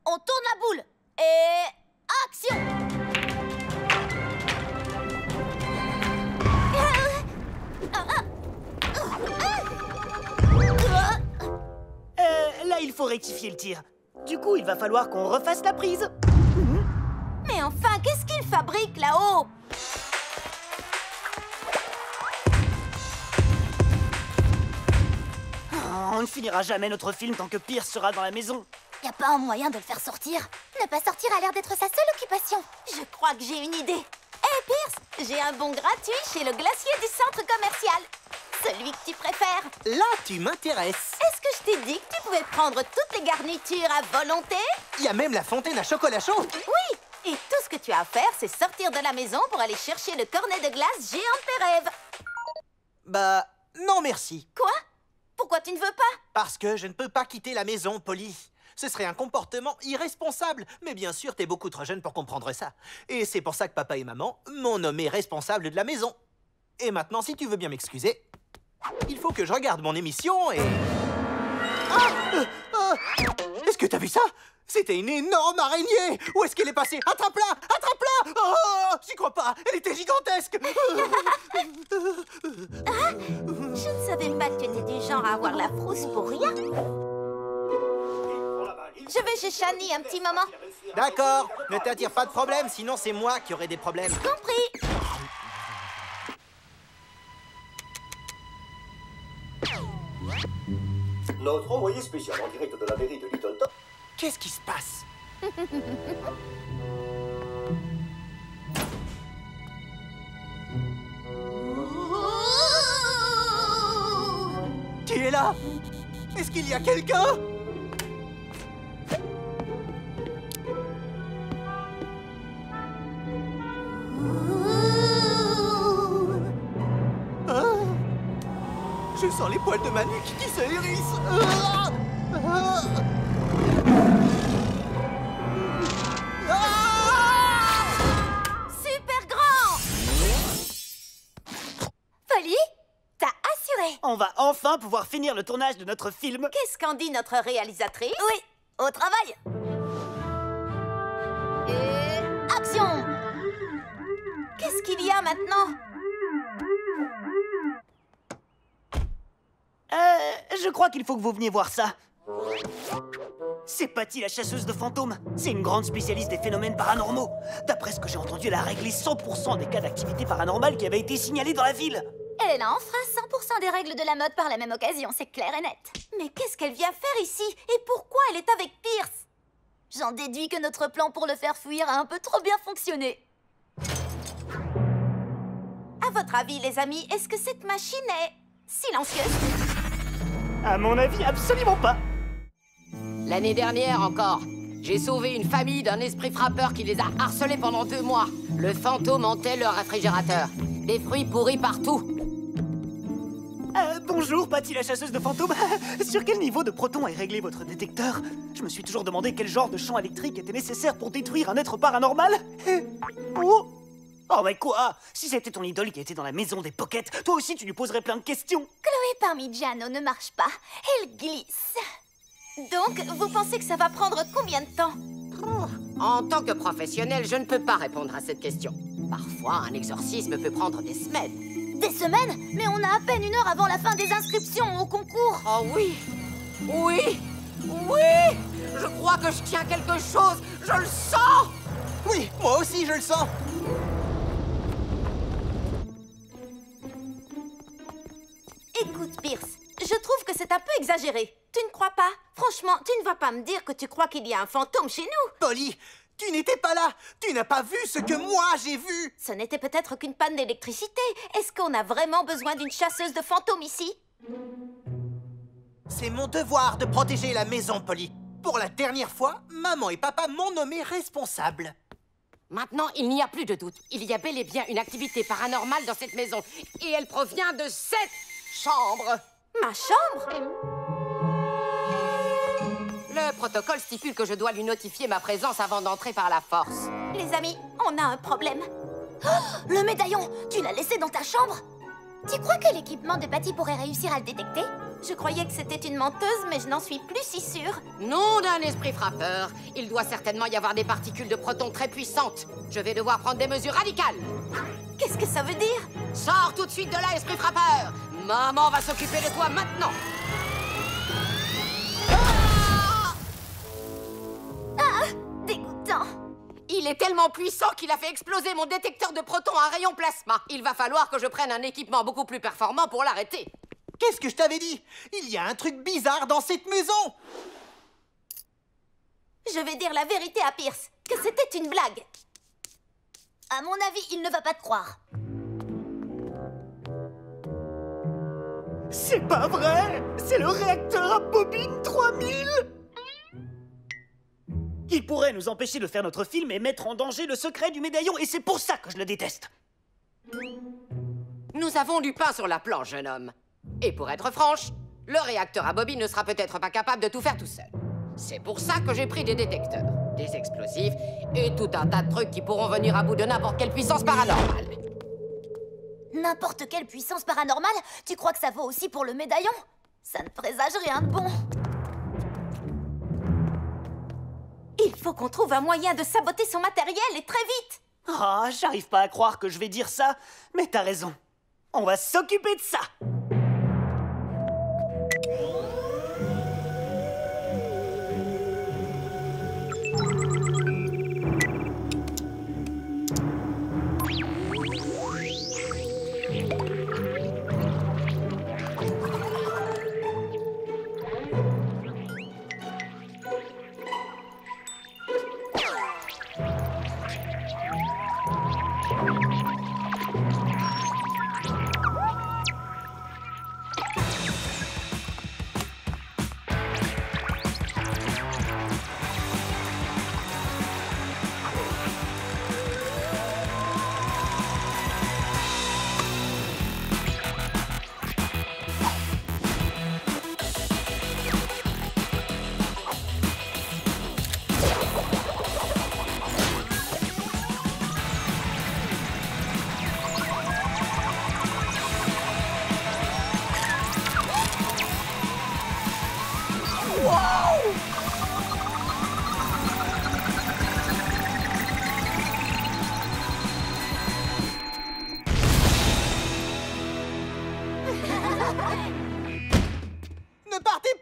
On tourne la boule. Et action. Là, il faut rectifier le tir. Du coup, il va falloir qu'on refasse la prise. Mais enfin, qu'est-ce qu'il fabrique là-haut? On ne finira jamais notre film tant que Pierce sera dans la maison. Y a pas un moyen de le faire sortir? Ne pas sortir a l'air d'être sa seule occupation. Je crois que j'ai une idée. Hé, Pierce, j'ai un bon gratuit chez le glacier du centre commercial. Celui que tu préfères. Là, tu m'intéresses. Est-ce que je t'ai dit que tu pouvais prendre toutes les garnitures à volonté? Il y a même la fontaine à chocolat chaud. Oui, et tout ce que tu as à faire, c'est sortir de la maison pour aller chercher le cornet de glace géant de tes rêves. Bah, non merci. Quoi? Pourquoi tu ne veux pas? Parce que je ne peux pas quitter la maison, Polly. Ce serait un comportement irresponsable. Mais bien sûr, t'es beaucoup trop jeune pour comprendre ça. Et c'est pour ça que papa et maman m'ont nommé responsable de la maison. Et maintenant, si tu veux bien m'excuser, il faut que je regarde mon émission et... Est-ce que t'as vu ça? C'était une énorme araignée! Où est-ce qu'elle est passée? Attrape-la! Attrape-la! Oh, j'y crois pas! Elle était gigantesque! Je ne savais pas que tu étais du genre à avoir la frousse pour rien. Je vais chez Shani un petit moment. D'accord, ne t'attire pas de problème, sinon c'est moi qui aurai des problèmes. Compris. Notre envoyé spécial en direct de la mairie de Littleton. Qu'est-ce qui se passe? Qui est là? Est-ce qu'il y a quelqu'un? Je sens les poils de ma nuque qui se hérissent. Super grand! Polly, t'as assuré. On va enfin pouvoir finir le tournage de notre film. Qu'est-ce qu'en dit notre réalisatrice? Oui, au travail. Et... Action! Qu'est-ce qu'il y a maintenant? Je crois qu'il faut que vous veniez voir ça. C'est Patty, la chasseuse de fantômes. C'est une grande spécialiste des phénomènes paranormaux. D'après ce que j'ai entendu, elle a réglé 100% des cas d'activité paranormale qui avaient été signalés dans la ville. Elle a enfreint 100% des règles de la mode par la même occasion, c'est clair et net. Mais qu'est-ce qu'elle vient faire ici? Et pourquoi elle est avec Pierce? J'en déduis que notre plan pour le faire fuir a un peu trop bien fonctionné. À votre avis, les amis, est-ce que cette machine est silencieuse? À mon avis, absolument pas. L'année dernière encore, j'ai sauvé une famille d'un esprit frappeur qui les a harcelés pendant 2 mois. Le fantôme hantait leur réfrigérateur. Des fruits pourris partout. Bonjour, Patty, la chasseuse de fantômes. Sur quel niveau de proton est réglé votre détecteur? Je me suis toujours demandé quel genre de champ électrique était nécessaire pour détruire un être paranormal. Oh, mais quoi? Si c'était ton idole qui était dans la maison des Pockets, toi aussi tu lui poserais plein de questions. Chloé Parmigiano ne marche pas, elle glisse. Donc, vous pensez que ça va prendre combien de temps? En tant que professionnel, je ne peux pas répondre à cette question. Parfois, un exorcisme peut prendre des semaines. Des semaines? Mais on a à peine 1 heure avant la fin des inscriptions au concours. Oh oui! Oui! Oui! Je crois que je tiens quelque chose! Je le sens! Oui, moi aussi je le sens. Écoute, Pierce, je trouve que c'est un peu exagéré. Tu ne crois pas? Franchement, tu ne vas pas me dire que tu crois qu'il y a un fantôme chez nous. Polly, tu n'étais pas là. Tu n'as pas vu ce que moi j'ai vu. Ce n'était peut-être qu'une panne d'électricité. Est-ce qu'on a vraiment besoin d'une chasseuse de fantômes ici? C'est mon devoir de protéger la maison, Polly. Pour la dernière fois, maman et papa m'ont nommé responsable. Maintenant, il n'y a plus de doute. Il y a bel et bien une activité paranormale dans cette maison. Et elle provient de cette chambre. Ma chambre? Le protocole stipule que je dois lui notifier ma présence avant d'entrer par la force. Les amis, on a un problème. Oh, le médaillon, tu l'as laissé dans ta chambre? Tu crois que l'équipement de Patty pourrait réussir à le détecter? Je croyais que c'était une menteuse, mais je n'en suis plus si sûre. Nom d'un esprit frappeur, il doit certainement y avoir des particules de protons très puissantes. Je vais devoir prendre des mesures radicales. Qu'est-ce que ça veut dire? Sors tout de suite de là, esprit frappeur! Maman va s'occuper de toi maintenant! Dégoûtant! Il est tellement puissant qu'il a fait exploser mon détecteur de protons à rayon plasma. Il va falloir que je prenne un équipement beaucoup plus performant pour l'arrêter. Qu'est-ce que je t'avais dit? Il y a un truc bizarre dans cette maison. Je vais dire la vérité à Pierce, que c'était une blague. À mon avis, il ne va pas te croire. C'est pas vrai! C'est le réacteur à bobine 3000! Il pourrait nous empêcher de faire notre film et mettre en danger le secret du médaillon, et c'est pour ça que je le déteste. Nous avons du pain sur la planche, jeune homme. Et pour être franche, le réacteur à bobine ne sera peut-être pas capable de tout faire tout seul. C'est pour ça que j'ai pris des détecteurs, des explosifs et tout un tas de trucs qui pourront venir à bout de n'importe quelle puissance paranormale. N'importe quelle puissance paranormale? Tu crois que ça vaut aussi pour le médaillon? Ça ne présage rien de bon. Il faut qu'on trouve un moyen de saboter son matériel et très vite. Ah, j'arrive pas à croire que je vais dire ça, mais t'as raison. On va s'occuper de ça.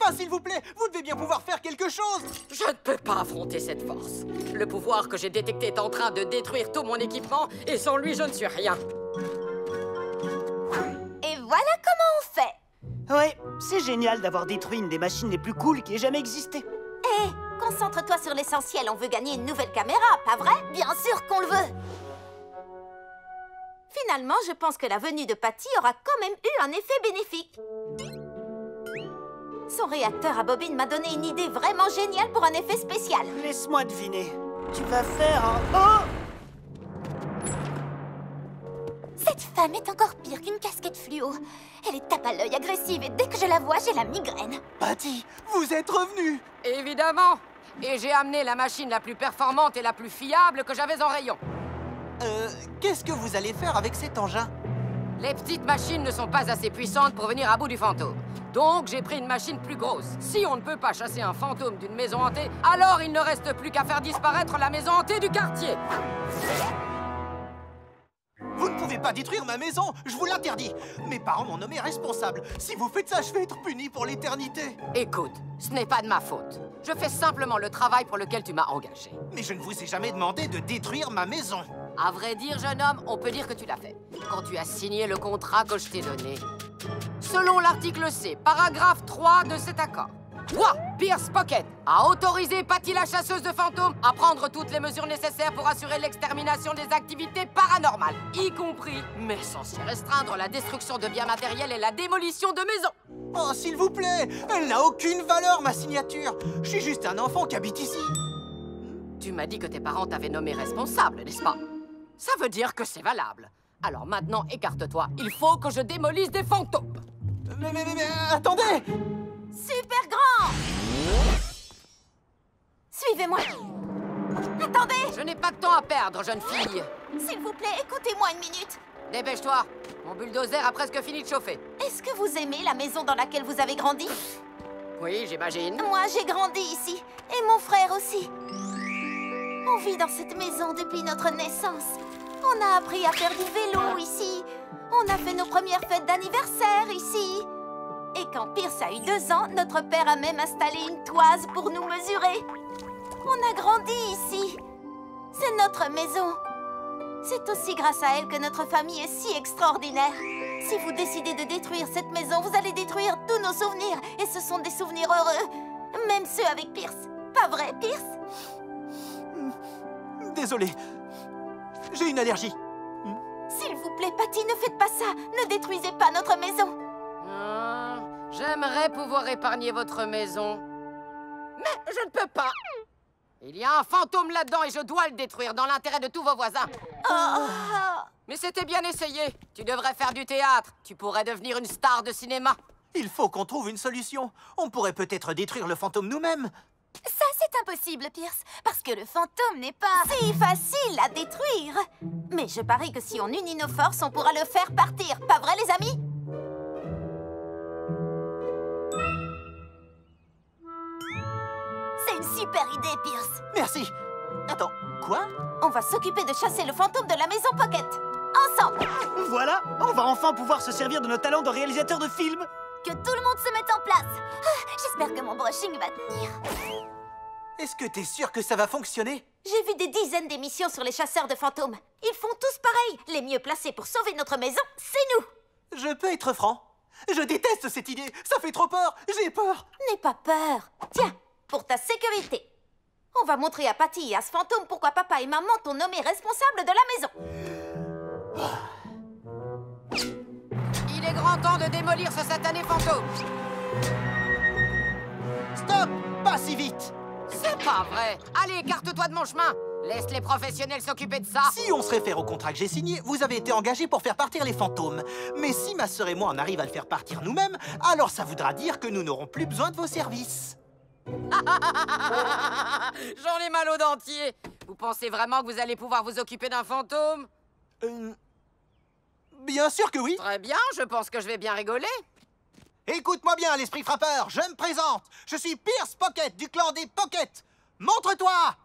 pas, s'il vous plaît. Vous devez bien pouvoir faire quelque chose. Je ne peux pas affronter cette force. Le pouvoir que j'ai détecté est en train de détruire tout mon équipement, et sans lui, je ne suis rien. Et voilà comment on fait. Ouais, c'est génial d'avoir détruit une des machines les plus cool qui ait jamais existé. Hé, concentre-toi sur l'essentiel. On veut gagner une nouvelle caméra, pas vrai? Bien sûr qu'on le veut. Finalement, je pense que la venue de Patty aura quand même eu un effet bénéfique. Son réacteur à bobine m'a donné une idée vraiment géniale pour un effet spécial. Laisse-moi deviner. Tu vas faire un... Oh! Cette femme est encore pire qu'une casquette fluo. Elle est tape à l'œil agressive et dès que je la vois, j'ai la migraine. Patty, vous êtes revenue. Évidemment. Et j'ai amené la machine la plus performante et la plus fiable que j'avais en rayon. Qu'est-ce que vous allez faire avec cet engin? Les petites machines ne sont pas assez puissantes pour venir à bout du fantôme. Donc j'ai pris une machine plus grosse. Si on ne peut pas chasser un fantôme d'une maison hantée, alors il ne reste plus qu'à faire disparaître la maison hantée du quartier. Vous ne pouvez pas détruire ma maison, je vous l'interdis. Mes parents m'ont nommé responsable. Si vous faites ça, je vais être puni pour l'éternité. Écoute, ce n'est pas de ma faute. Je fais simplement le travail pour lequel tu m'as engagé. Mais je ne vous ai jamais demandé de détruire ma maison. À vrai dire, jeune homme, on peut dire que tu l'as fait. Quand tu as signé le contrat que je t'ai donné. Selon l'article C, paragraphe 3 de cet accord. Toi, Pierce Pocket, a autorisé Patty la chasseuse de fantômes à prendre toutes les mesures nécessaires pour assurer l'extermination des activités paranormales, y compris, mais sans s'y restreindre, la destruction de biens matériels et la démolition de maisons. Oh, s'il vous plaît, elle n'a aucune valeur, ma signature. Je suis juste un enfant qui habite ici. Tu m'as dit que tes parents t'avaient nommé responsable, n'est-ce pas? Ça veut dire que c'est valable. Alors maintenant, écarte-toi. Il faut que je démolisse des fantômes. Mais attendez! Super grand! Suivez-moi. Attendez! Je n'ai pas de temps à perdre, jeune fille. S'il vous plaît, écoutez-moi une minute. Dépêche-toi. Mon bulldozer a presque fini de chauffer. Est-ce que vous aimez la maison dans laquelle vous avez grandi? Oui, j'imagine. Moi, j'ai grandi ici. Et mon frère aussi. On vit dans cette maison depuis notre naissance. On a appris à faire du vélo ici. On a fait nos premières fêtes d'anniversaire ici. Et quand Pierce a eu 2 ans, notre père a même installé une toise pour nous mesurer. On a grandi ici. C'est notre maison. C'est aussi grâce à elle que notre famille est si extraordinaire. Si vous décidez de détruire cette maison, vous allez détruire tous nos souvenirs. Et ce sont des souvenirs heureux. Même ceux avec Pierce. Pas vrai, Pierce? Désolé. J'ai une allergie. S'il vous plaît, Patty, ne faites pas ça. Ne détruisez pas notre maison. J'aimerais pouvoir épargner votre maison. Mais je ne peux pas. Il y a un fantôme là-dedans et je dois le détruire dans l'intérêt de tous vos voisins. Mais c'était bien essayé. Tu devrais faire du théâtre. Tu pourrais devenir une star de cinéma. Il faut qu'on trouve une solution. On pourrait peut-être détruire le fantôme nous-mêmes. Ça, c'est impossible, Pierce, parce que le fantôme n'est pas si facile à détruire. Mais je parie que si on unit nos forces, on pourra le faire partir. Pas vrai, les amis? C'est une super idée, Pierce. Merci. Attends, quoi? On va s'occuper de chasser le fantôme de la maison Pocket. Ensemble. Voilà, on va enfin pouvoir se servir de nos talents de réalisateur de films. Que tout le monde se mette en place. J'espère que mon brushing va tenir. Est-ce que t'es sûr que ça va fonctionner? J'ai vu des dizaines d'émissions sur les chasseurs de fantômes. Ils font tous pareil. Les mieux placés pour sauver notre maison, c'est nous. Je peux être franc. Je déteste cette idée. Ça fait trop peur. J'ai peur. N'aie pas peur. Tiens, pour ta sécurité. On va montrer à Patty et à ce fantôme pourquoi papa et maman t'ont nommé responsable de la maison. Il est grand temps de démolir ce satané fantôme. Stop! Pas si vite! C'est pas vrai. Allez, écarte-toi de mon chemin. Laisse les professionnels s'occuper de ça. Si on se réfère au contrat que j'ai signé, vous avez été engagé pour faire partir les fantômes. Mais si ma sœur et moi on arrive à le faire partir nous-mêmes, alors ça voudra dire que nous n'aurons plus besoin de vos services. J'en ai mal au dentier. Vous pensez vraiment que vous allez pouvoir vous occuper d'un fantôme? Bien sûr que oui. Très bien, je pense que je vais bien rigoler. Écoute-moi bien, l'esprit frappeur, je me présente. Je suis Pierce Pocket du clan des Pocket. Montre-toi.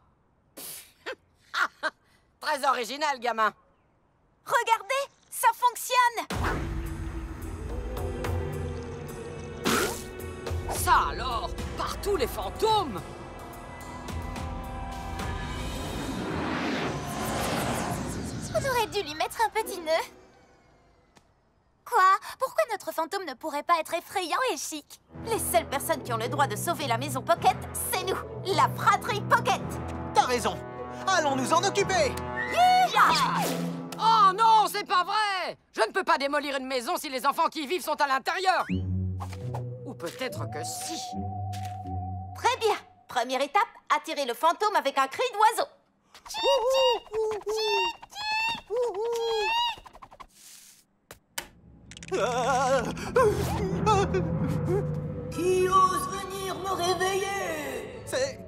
Très original, gamin. Regardez, ça fonctionne. Ça alors, partout les fantômes. On aurait dû lui mettre un petit nœud. Quoi? Pourquoi notre fantôme ne pourrait pas être effrayant et chic? Les seules personnes qui ont le droit de sauver la maison Pocket, c'est nous, la fratrie Pocket. T'as raison. Allons nous en occuper. Oh non, c'est pas vrai! Je ne peux pas démolir une maison si les enfants qui y vivent sont à l'intérieur. Ou peut-être que si. Très bien. Première étape, attirer le fantôme avec un cri d'oiseau. Qui ose venir me réveiller? C'est...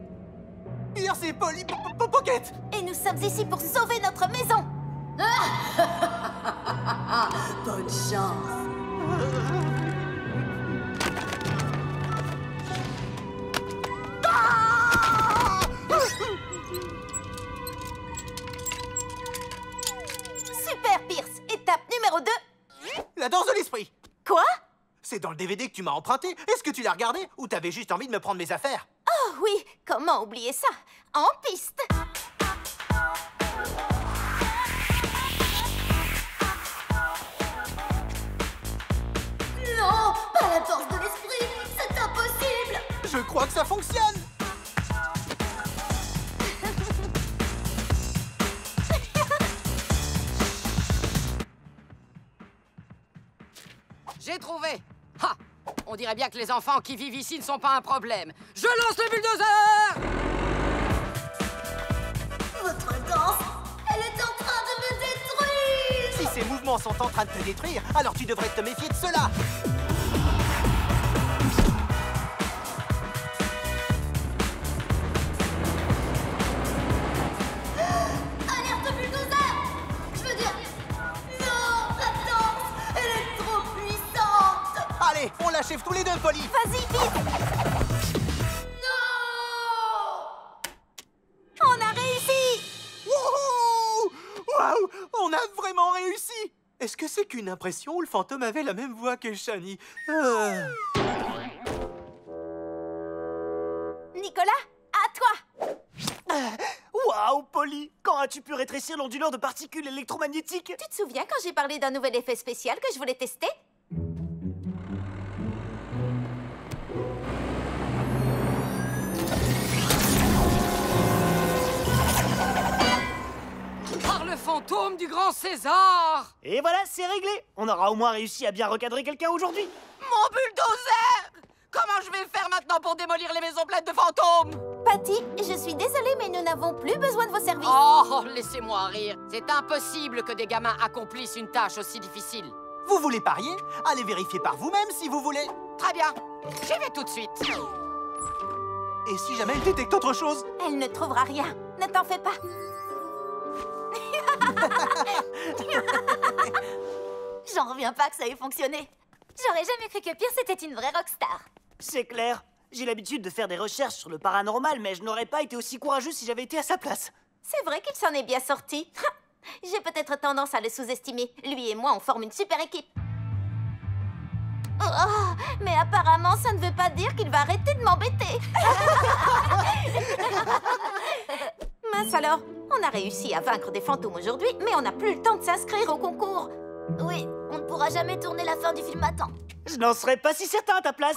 Pierre, c'est Polly Pocket. Et nous sommes ici pour sauver notre maison. Bonne chance. Super, Pierce. Étape numéro 2. La danse de l'esprit. Quoi? C'est dans le DVD que tu m'as emprunté. Est-ce que tu l'as regardé ou t'avais juste envie de me prendre mes affaires? Oh oui, comment oublier ça? En piste. Non, pas la danse de l'esprit. C'est impossible. Je crois que ça fonctionne. J'ai trouvé. Ha! On dirait bien que les enfants qui vivent ici ne sont pas un problème. Je lance le bulldozer! Votre danse, elle est en train de me détruire. Si ces mouvements sont en train de te détruire, alors tu devrais te méfier de cela. Alerte bulldozer. Je veux dire, non, la danse, elle est trop puissante. Allez, on l'achève tous les deux, Polly. Vas-y, vite. Non. On a réussi. Wouhou! Waouh! On a vraiment réussi! Est-ce que c'est qu'une impression ou le fantôme avait la même voix que Shani? Nicolas, à toi. Waouh, Polly! Quand as-tu pu rétrécir l'onduleur de particules électromagnétiques? Tu te souviens quand j'ai parlé d'un nouvel effet spécial que je voulais tester? Par le fantôme du grand César! Et voilà, c'est réglé. On aura au moins réussi à bien recadrer quelqu'un aujourd'hui. Mon bulldozer! Comment je vais faire maintenant pour démolir les maisons pleines de fantômes? Patty, je suis désolée, mais nous n'avons plus besoin de vos services. Oh, laissez-moi rire. C'est impossible que des gamins accomplissent une tâche aussi difficile. Vous voulez parier? Allez vérifier par vous-même si vous voulez. Très bien. J'y vais tout de suite. Et si jamais elle détecte autre chose? Elle ne trouvera rien. Ne t'en fais pas. J'en reviens pas que ça ait fonctionné. J'aurais jamais cru que Pierce était une vraie rockstar. C'est clair. J'ai l'habitude de faire des recherches sur le paranormal, mais je n'aurais pas été aussi courageux si j'avais été à sa place. C'est vrai qu'il s'en est bien sorti. J'ai peut-être tendance à le sous-estimer. Lui et moi, on forme une super équipe. Oh, mais apparemment, ça ne veut pas dire qu'il va arrêter de m'embêter. Mince alors, on a réussi à vaincre des fantômes aujourd'hui, mais on n'a plus le temps de s'inscrire au concours. Oui, on ne pourra jamais tourner la fin du film à temps. Je n'en serais pas si certain à ta place.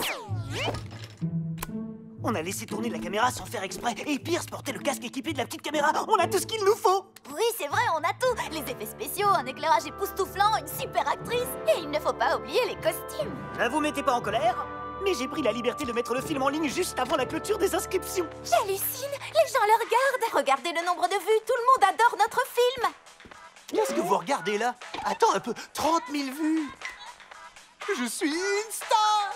On a laissé tourner la caméra sans faire exprès. Et Pierce portait le casque équipé de la petite caméra. On a tout ce qu'il nous faut. Oui, c'est vrai, on a tout. Les effets spéciaux, un éclairage époustouflant, une super actrice. Et il ne faut pas oublier les costumes. Ne vous mettez pas en colère, mais j'ai pris la liberté de mettre le film en ligne juste avant la clôture des inscriptions. J'hallucine, les gens le regardent. Regardez le nombre de vues, tout le monde adore notre film. Qu'est-ce que vous regardez là? Attends un peu, 30 000 vues. Je suis une star.